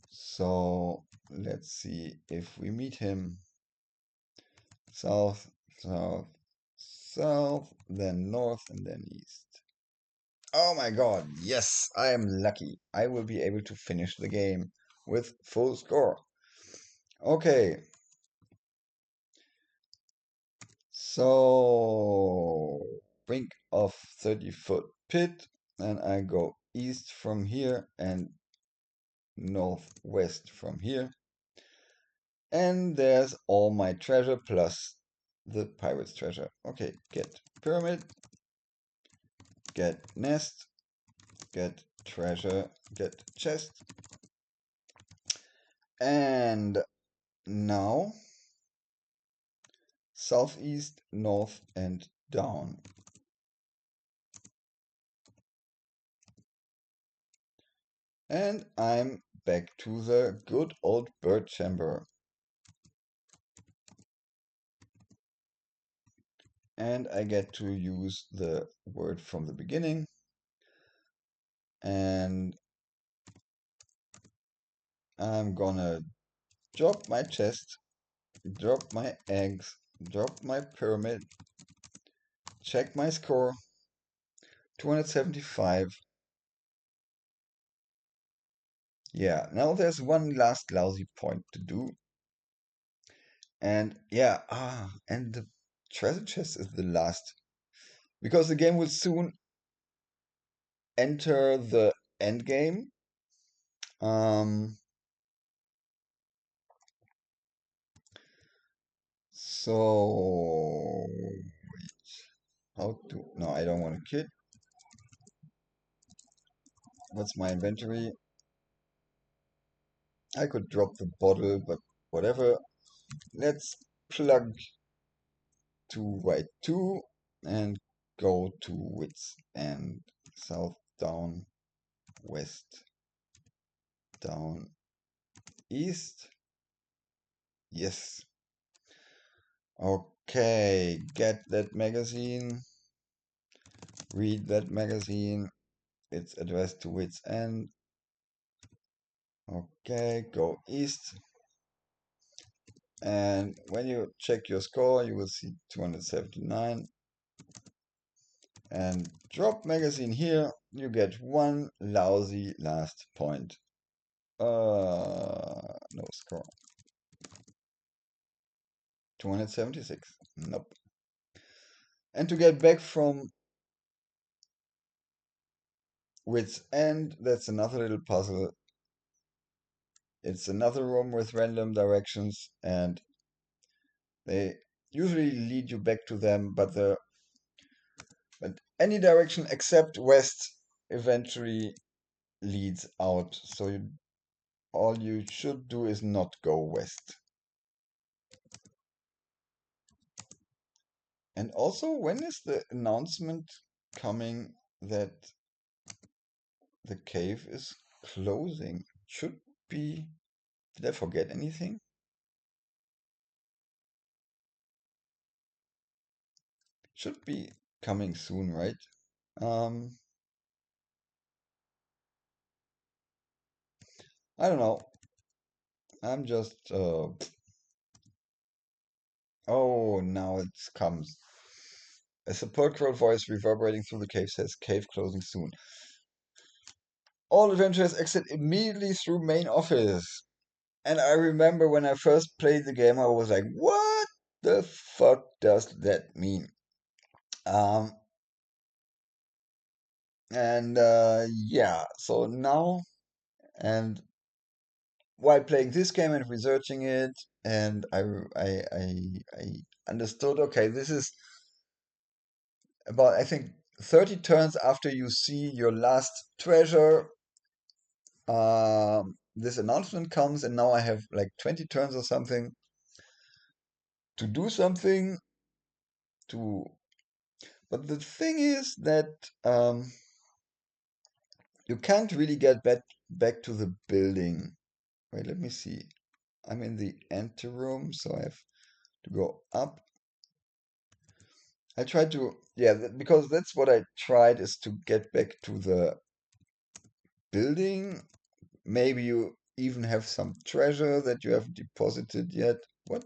So let's see if we meet him. South, south, south, then north, and then east. Oh my god, yes, I am lucky. I will be able to finish the game with full score. Okay, so brink of 30-foot pit, and I go east from here and northwest from here. And there's all my treasure plus the pirate's treasure. Okay, get pyramid, get nest, get treasure, get chest. And now southeast, north, and down. And I'm back to the good old bird chamber. And I get to use the word from the beginning. And I'm gonna drop my chest, drop my eggs, drop my pyramid, check my score, 275. Yeah, now there's one last lousy point to do. And yeah, and the treasure chest is the last. Because the game will soon enter the endgame. Um, So, how to, no, I don't want a kit. What's my inventory? I could drop the bottle, but whatever. Let's plug to right 2 and go to width and south, down, west, down, east. Yes. Okay, get that magazine, read that magazine. It's addressed to width end. Okay, go east. And when you check your score, you will see 279. And drop magazine here, you get one lousy last point. No score. 276. Nope. And to get back from width end, that's another little puzzle. It's another room with random directions, and they usually lead you back to them, but any direction except west eventually leads out. So all you should do is not go west. And also, when is the announcement coming that the cave is closing? Should be. Did I forget anything? Should be coming soon, right? Um, I don't know. I'm just. Oh, now it comes. A sepulchral voice reverberating through the cave says, "Cave closing soon. All adventurers exit immediately through main office." And I remember when I first played the game, I was like, what the fuck does that mean? Um, and yeah, so now, and while playing this game and researching it, and I understood, okay, this is about, I think, 30 turns after you see your last treasure. This announcement comes, and now I have like 20 turns or something to do something to. But the thing is that you can't really get back to the building. Wait, let me see. I'm in the ante room, so I have to go up. I tried to, yeah, because that's what I tried, is to get back to the building. Maybe you even have some treasure that you have deposited yet. What?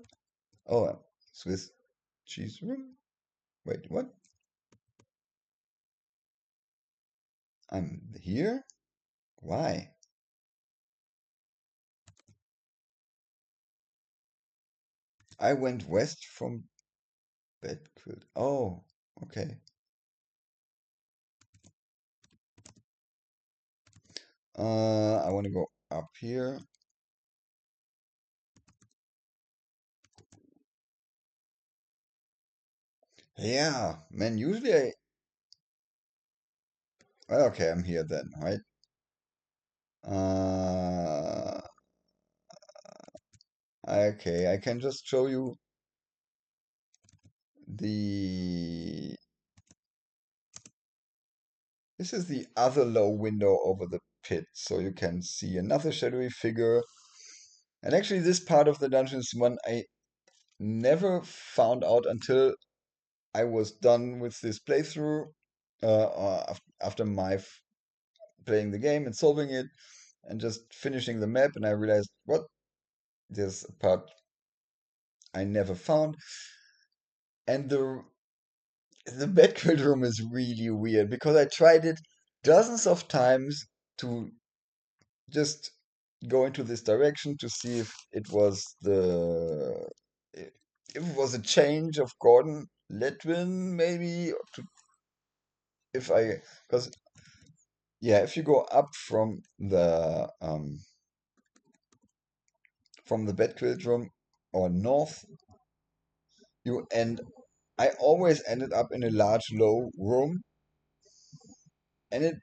Oh, Swiss cheese room? Wait, what? I'm here? Why? I went west from Bedquilt. Oh, okay. I want to go up here. Yeah, man, usually well, okay, I'm here then, right? Uh, okay, I can just show you the, this is the other low window over the pit, so you can see another shadowy figure. And actually this part of the dungeon is one I never found out until I was done with this playthrough, after my playing the game and solving it and just finishing the map, and I realized, what? There's a part I never found. And the Bedquilt room is really weird because I tried it dozens of times to just go into this direction to see if it was if it was a change of Gordon Letwin, maybe, or if I, because yeah, if you go up from the Bedquilt room or north, you end I always ended up in a large low room, and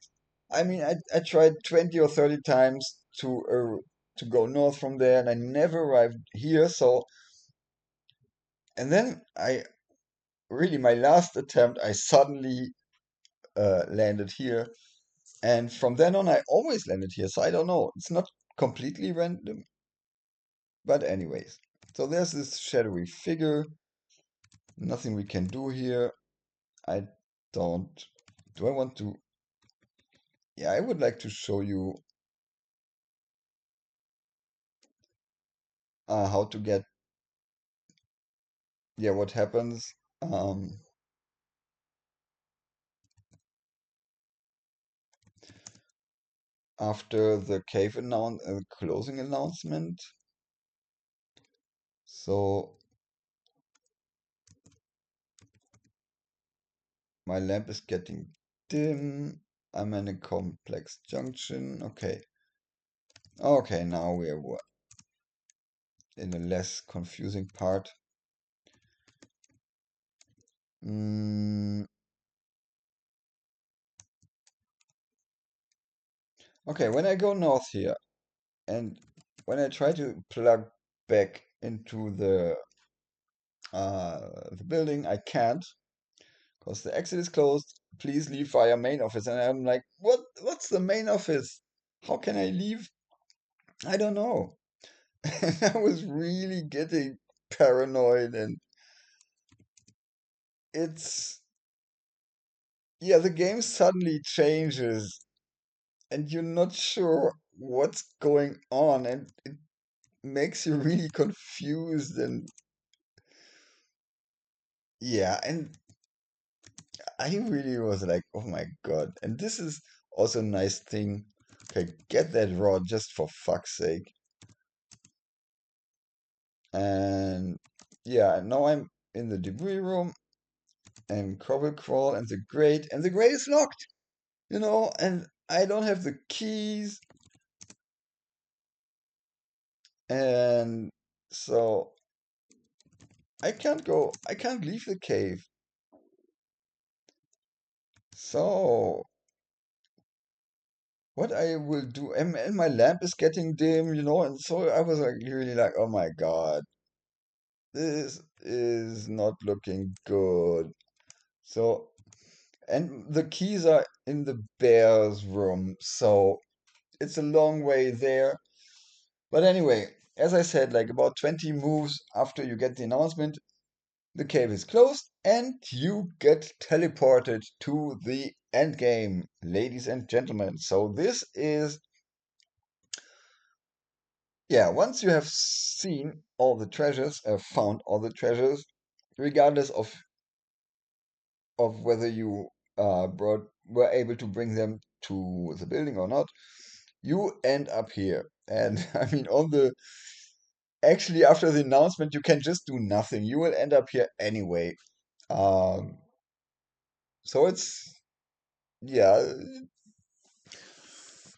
I tried 20 or 30 times to go north from there, and I never arrived here. So, and then I really, my last attempt, I suddenly landed here, and from then on I always landed here. So I don't know, it's not completely random, but anyways. So there's this shadowy figure, nothing we can do here. I don't do I want to Yeah, I would like to show you how to get, yeah, what happens um, after the closing announcement. So my lamp is getting dim. I'm in a complex junction. Okay. Okay, now we are in a less confusing part. Mm, okay, when I go north here and when I try to plug back into the building, I can't because the exit is closed. Please leave via main office. And I'm like, what's the main office? How can I leave? I don't know. And I was really getting paranoid, and it's yeah, the game suddenly changes and you're not sure what's going on, and it makes you really confused. And yeah, and I really was like, oh my God. And this is also a nice thing. Okay, get that rod just for fuck's sake. And yeah, now I'm in the debris room and crawl and the grate is locked, and I don't have the keys, and so I can't leave the cave. So what I will do, and my lamp is getting dim, and so I was like really like, oh my God, this is not looking good. So, and the keys are in the bear's room, so it's a long way there. But anyway, as I said, like about 20 moves after you get the announcement, the cave is closed and you get teleported to the end game, ladies and gentlemen. So this is, yeah, once you have seen all the treasures, found all the treasures, regardless of whether you were able to bring them to the building or not, you end up here. And I mean, actually, after the announcement, you can just do nothing. You will end up here anyway. Um, so yeah,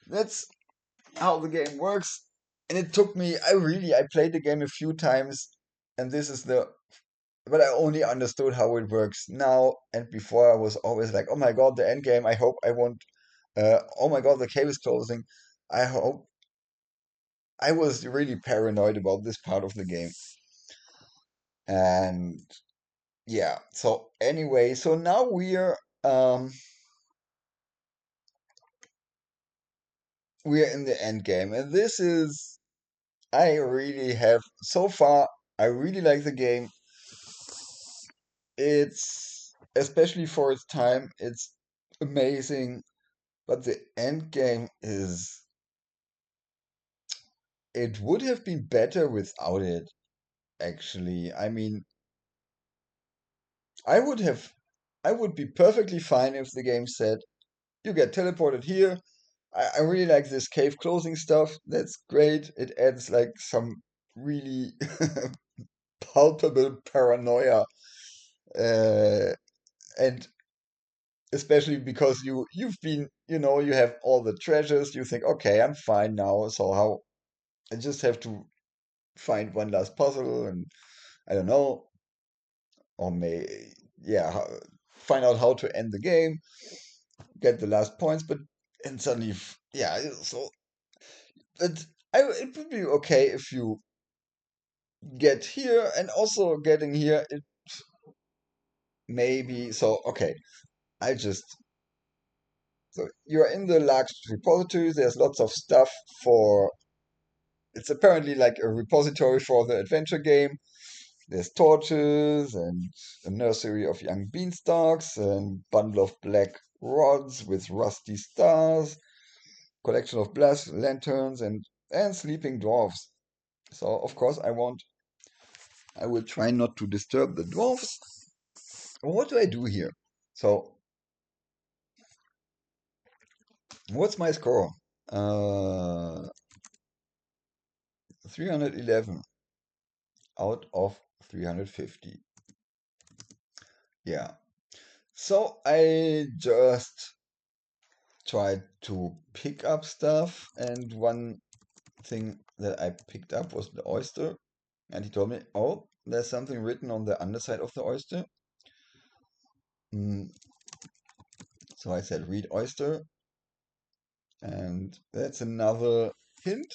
that's how the game works. And it took me, I played the game a few times, and but I only understood how it works now. And before, I was always like, oh my God, the end game. I hope I won't. Oh my God, the cave is closing. I hope. I was really paranoid about this part of the game. And yeah, so anyway, so now we're in the end game, and this is I really have so far. I really like the game. It's especially for its time, it's amazing. But the end game it would have been better without it, actually. I mean, I would have, I would be perfectly fine if the game said, you get teleported here. I really like this cave closing stuff. That's great. It adds like some really palpable paranoia. Uh, and especially because you have all the treasures. You think, okay, I'm fine now. So how I just have to find one last puzzle, and I don't know. or yeah, find out how to end the game, get the last points, but and suddenly, yeah, so it, it would be okay if you get here and also getting here, it maybe, so, okay, I just, so you're in the large repository, there's lots of stuff for, it's apparently like a repository for the adventure game. There's torches and a nursery of young beanstalks and bundle of black rods with rusty stars, collection of brass lanterns and sleeping dwarves. So of course I will try not to disturb the dwarves. What do I do here? So what's my score? Uh, 311 out of 350. Yeah. So I just tried to pick up stuff, and one thing that I picked up was the oyster. And he told me, oh, there's something written on the underside of the oyster. Mm, so I said, read oyster. And that's another hint.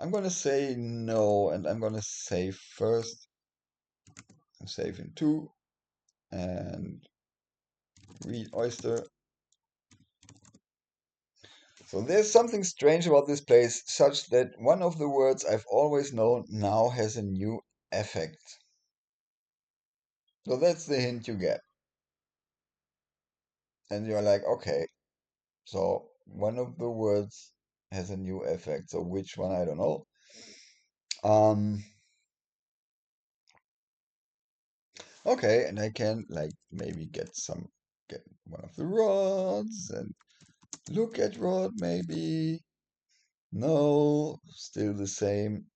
I'm going to say no, and I'm going to save first. Save in 2 and read oyster. So there's something strange about this place, such that one of the words I've always known now has a new effect. So that's the hint you get. And you're like, okay, so one of the words has a new effect. So which one, I don't know. Um, okay, and I can like maybe get one of the rods and look at rod maybe. No, still the same.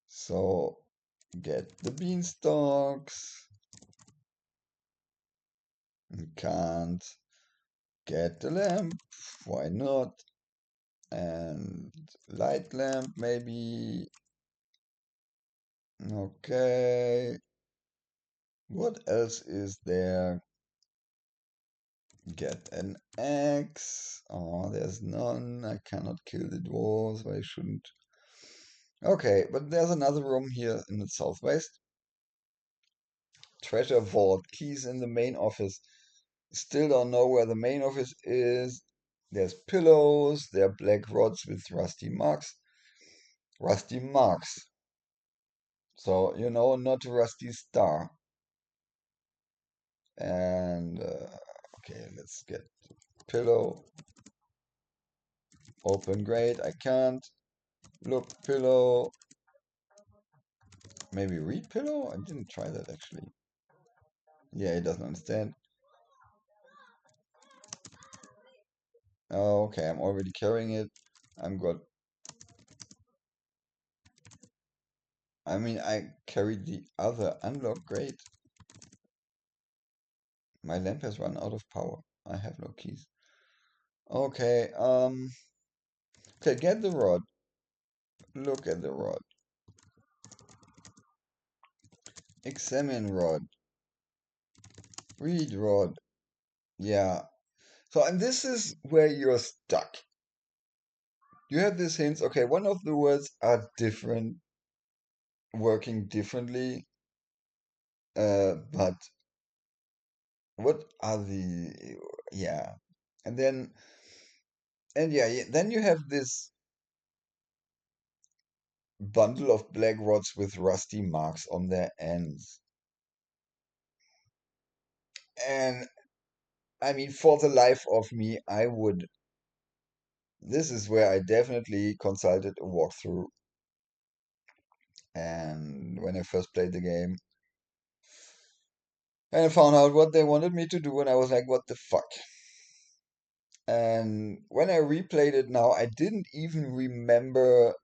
So get the beanstalks. Can't get the lamp. Why not? And light lamp maybe. Okay. What else is there? Get an axe. Oh, there's none. I cannot kill the dwarves. I shouldn't. Okay, but there's another room here in the southwest. Treasure vault. Keys in the main office. Still don't know where the main office is. There's pillows. There are black rods with rusty marks. Rusty marks. So, not a rusty star. And, okay, let's get pillow. Open, great. I can't. Look, pillow. Maybe read pillow? I didn't try that actually. Yeah, it doesn't understand. Oh, okay, I'm already carrying it. I'm good. I mean, I carried the other unlock. Great. My lamp has run out of power. I have no keys. Okay, okay, get the rod. Look at the rod. Examine rod. Read rod. Yeah. So, and this is where you're stuck. You have these hints. Okay, one of the words are different, working differently. But what are yeah. And then, and yeah, then you have this bundle of black rods with rusty marks on their ends. And I mean, for the life of me, this is where I definitely consulted a walkthrough. And when I first played the game, and I found out what they wanted me to do, and I was like, what the fuck? And when I replayed it now, I didn't even remember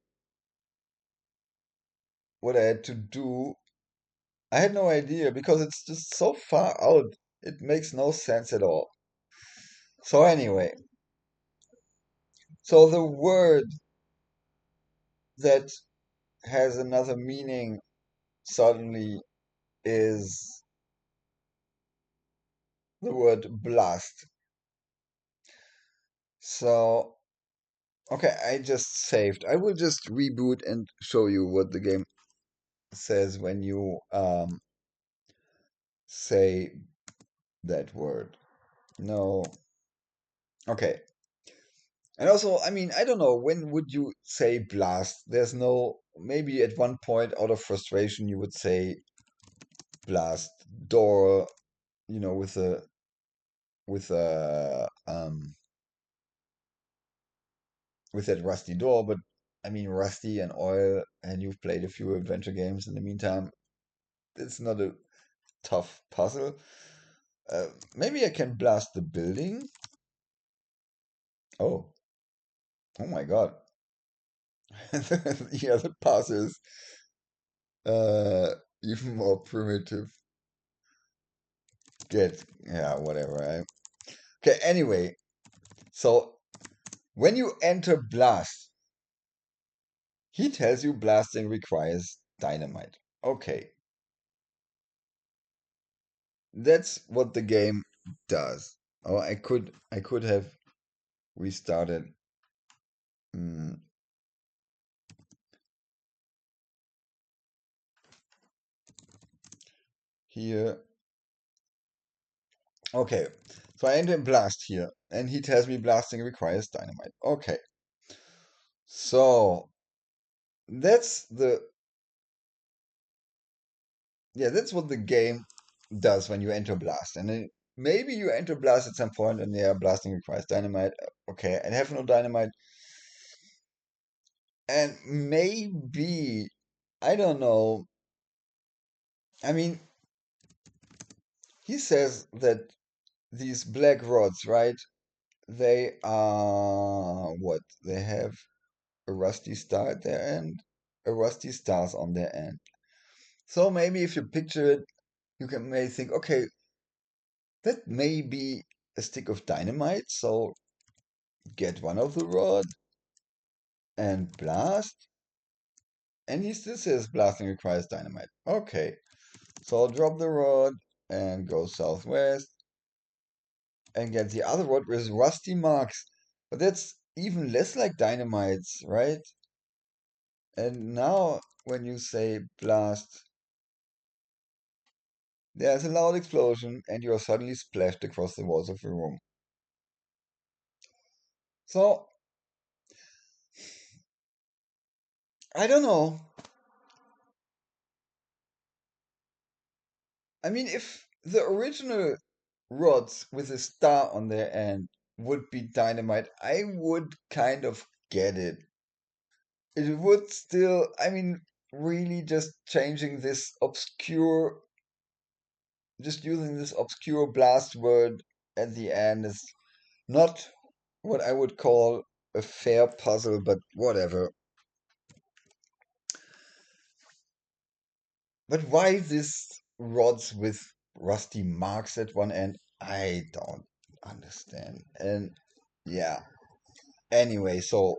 what I had to do. I had no idea because it's just so far out. It makes no sense at all. So anyway, so the word that has another meaning suddenly is the word blast. So, okay, I just saved. I will just reboot and show you what the game says when you say that word. No. Okay. And also, I mean, I don't know, when would you say blast? There's no, maybe at one point out of frustration you would say blast door, with a with that rusty door, but I mean rusty and oil, and you've played a few adventure games in the meantime. It's not a tough puzzle. Maybe I can blast the building. Oh, oh my God. Yeah, the puzzle is uh even more primitive. Get, yeah, whatever. Okay, anyway, so when you enter blast, he tells you blasting requires dynamite. Okay, that's what the game does. Oh, I could have restarted. mm, Here. Okay, so I enter blast here, and he tells me blasting requires dynamite. Okay, so that's the yeah, that's what the game does when you enter blast, and then maybe you enter blast at some point, and yeah, blasting requires dynamite. Okay, I have no dynamite, and maybe I don't know. I mean, he says that these black rods, right? They are what? They have a rusty star at their end, a rusty stars on their end. So maybe if you picture it, you can may think, okay, that may be a stick of dynamite. So get one of the rod and blast. And he still says blasting requires dynamite. Okay, so I'll drop the rod and go southwest and get the other rod with rusty marks. But that's even less like dynamites, right? And now when you say blast, there's a loud explosion and you are suddenly splashed across the walls of your room. So, I don't know. I mean, if the original rods with a star on their end would be dynamite, I would kind of get it. It would still, I mean, really just changing this obscure, just using this obscure blast word at the end is not what I would call a fair puzzle, but whatever. But why this rods with rusty marks at one end? I don't understand. And yeah, anyway, so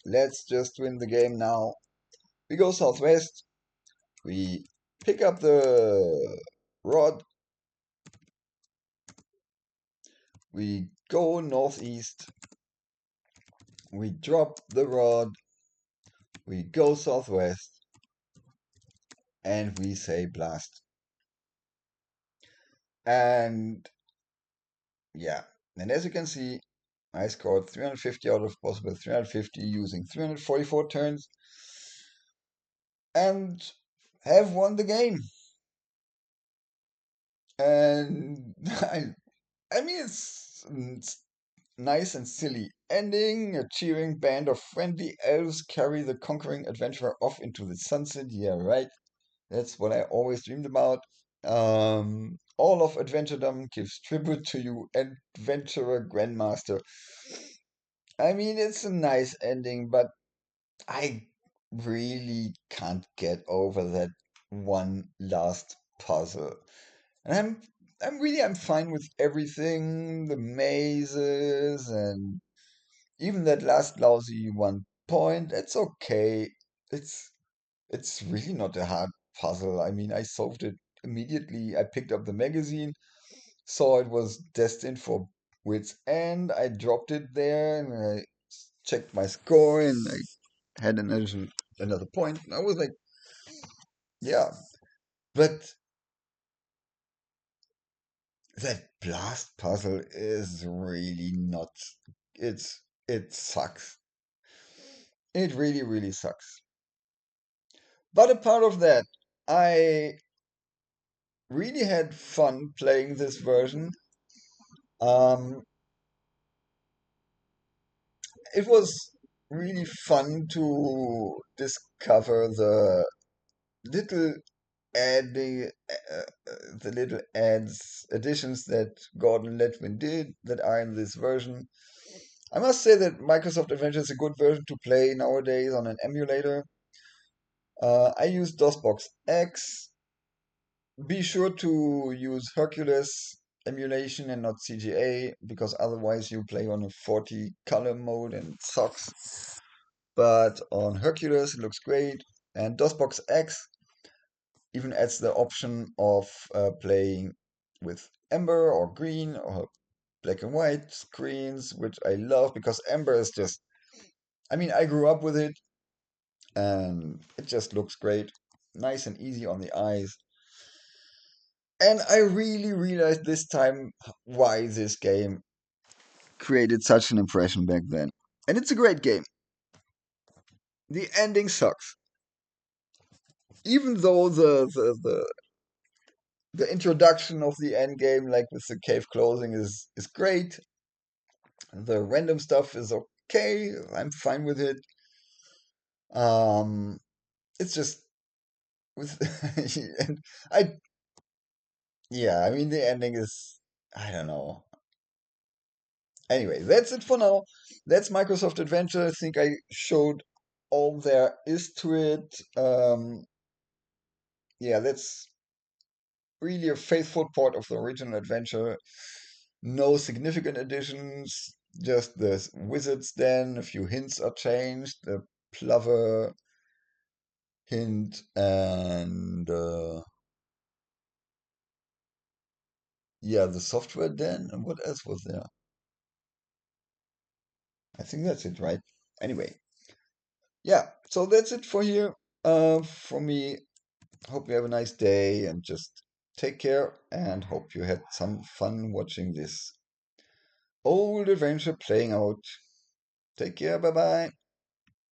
let's just win the game now. We go southwest, we pick up the rod, we go northeast, we drop the rod, we go southwest, and we say blast. And yeah, and as you can see, I scored 350 out of possible 350 using 344 turns and have won the game. And I mean, it's nice and silly ending. A cheering band of friendly elves carry the conquering adventurer off into the sunset. Yeah, right. That's what I always dreamed about. All of Adventuredom gives tribute to you, adventurer grandmaster. I mean, it's a nice ending, but I really can't get over that one last puzzle. And I'm fine with everything, the mazes and even that last lousy 1 point. It's okay. It's it's really not a hard puzzle. I mean, I solved it immediately. I picked up the magazine saw it was destined for Witt's End. I dropped it there and I checked my score and I had another point. And I was like, yeah, but that blast puzzle is really not. It sucks. It really, really sucks. But a part of that, I really had fun playing this version. Um, it was really fun to discover little the little additions that Gordon Letwin did that are in this version. I must say that Microsoft Adventure is a good version to play nowadays on an emulator. I use DOSBox-X. Be sure to use Hercules emulation and not CGA because otherwise you play on a 40 color mode and it sucks. But on Hercules it looks great. And DOSBox-X even adds the option of playing with amber or green or black and white screens, which I love because amber is just, I mean, I grew up with it and it just looks great. Nice and easy on the eyes. And I really realized this time why this game created such an impression back then. And it's a great game. The ending sucks. Even though the introduction of the end game, like with the cave closing, is great. The random stuff is okay. I'm fine with it. Um, it's just with and I yeah, I mean the ending is I don't know. Anyway, that's it for now. That's Microsoft Adventure. I think I showed all there is to it. Yeah, that's really a faithful port of the original adventure. No significant additions, just the wizard's den. A few hints are changed. The plover hint and yeah, the software den. And what else was there? I think that's it, right? Anyway, yeah. So that's it for here. For me. Hope you have a nice day and just take care and hope you had some fun watching this old adventure playing out. Take care, bye bye.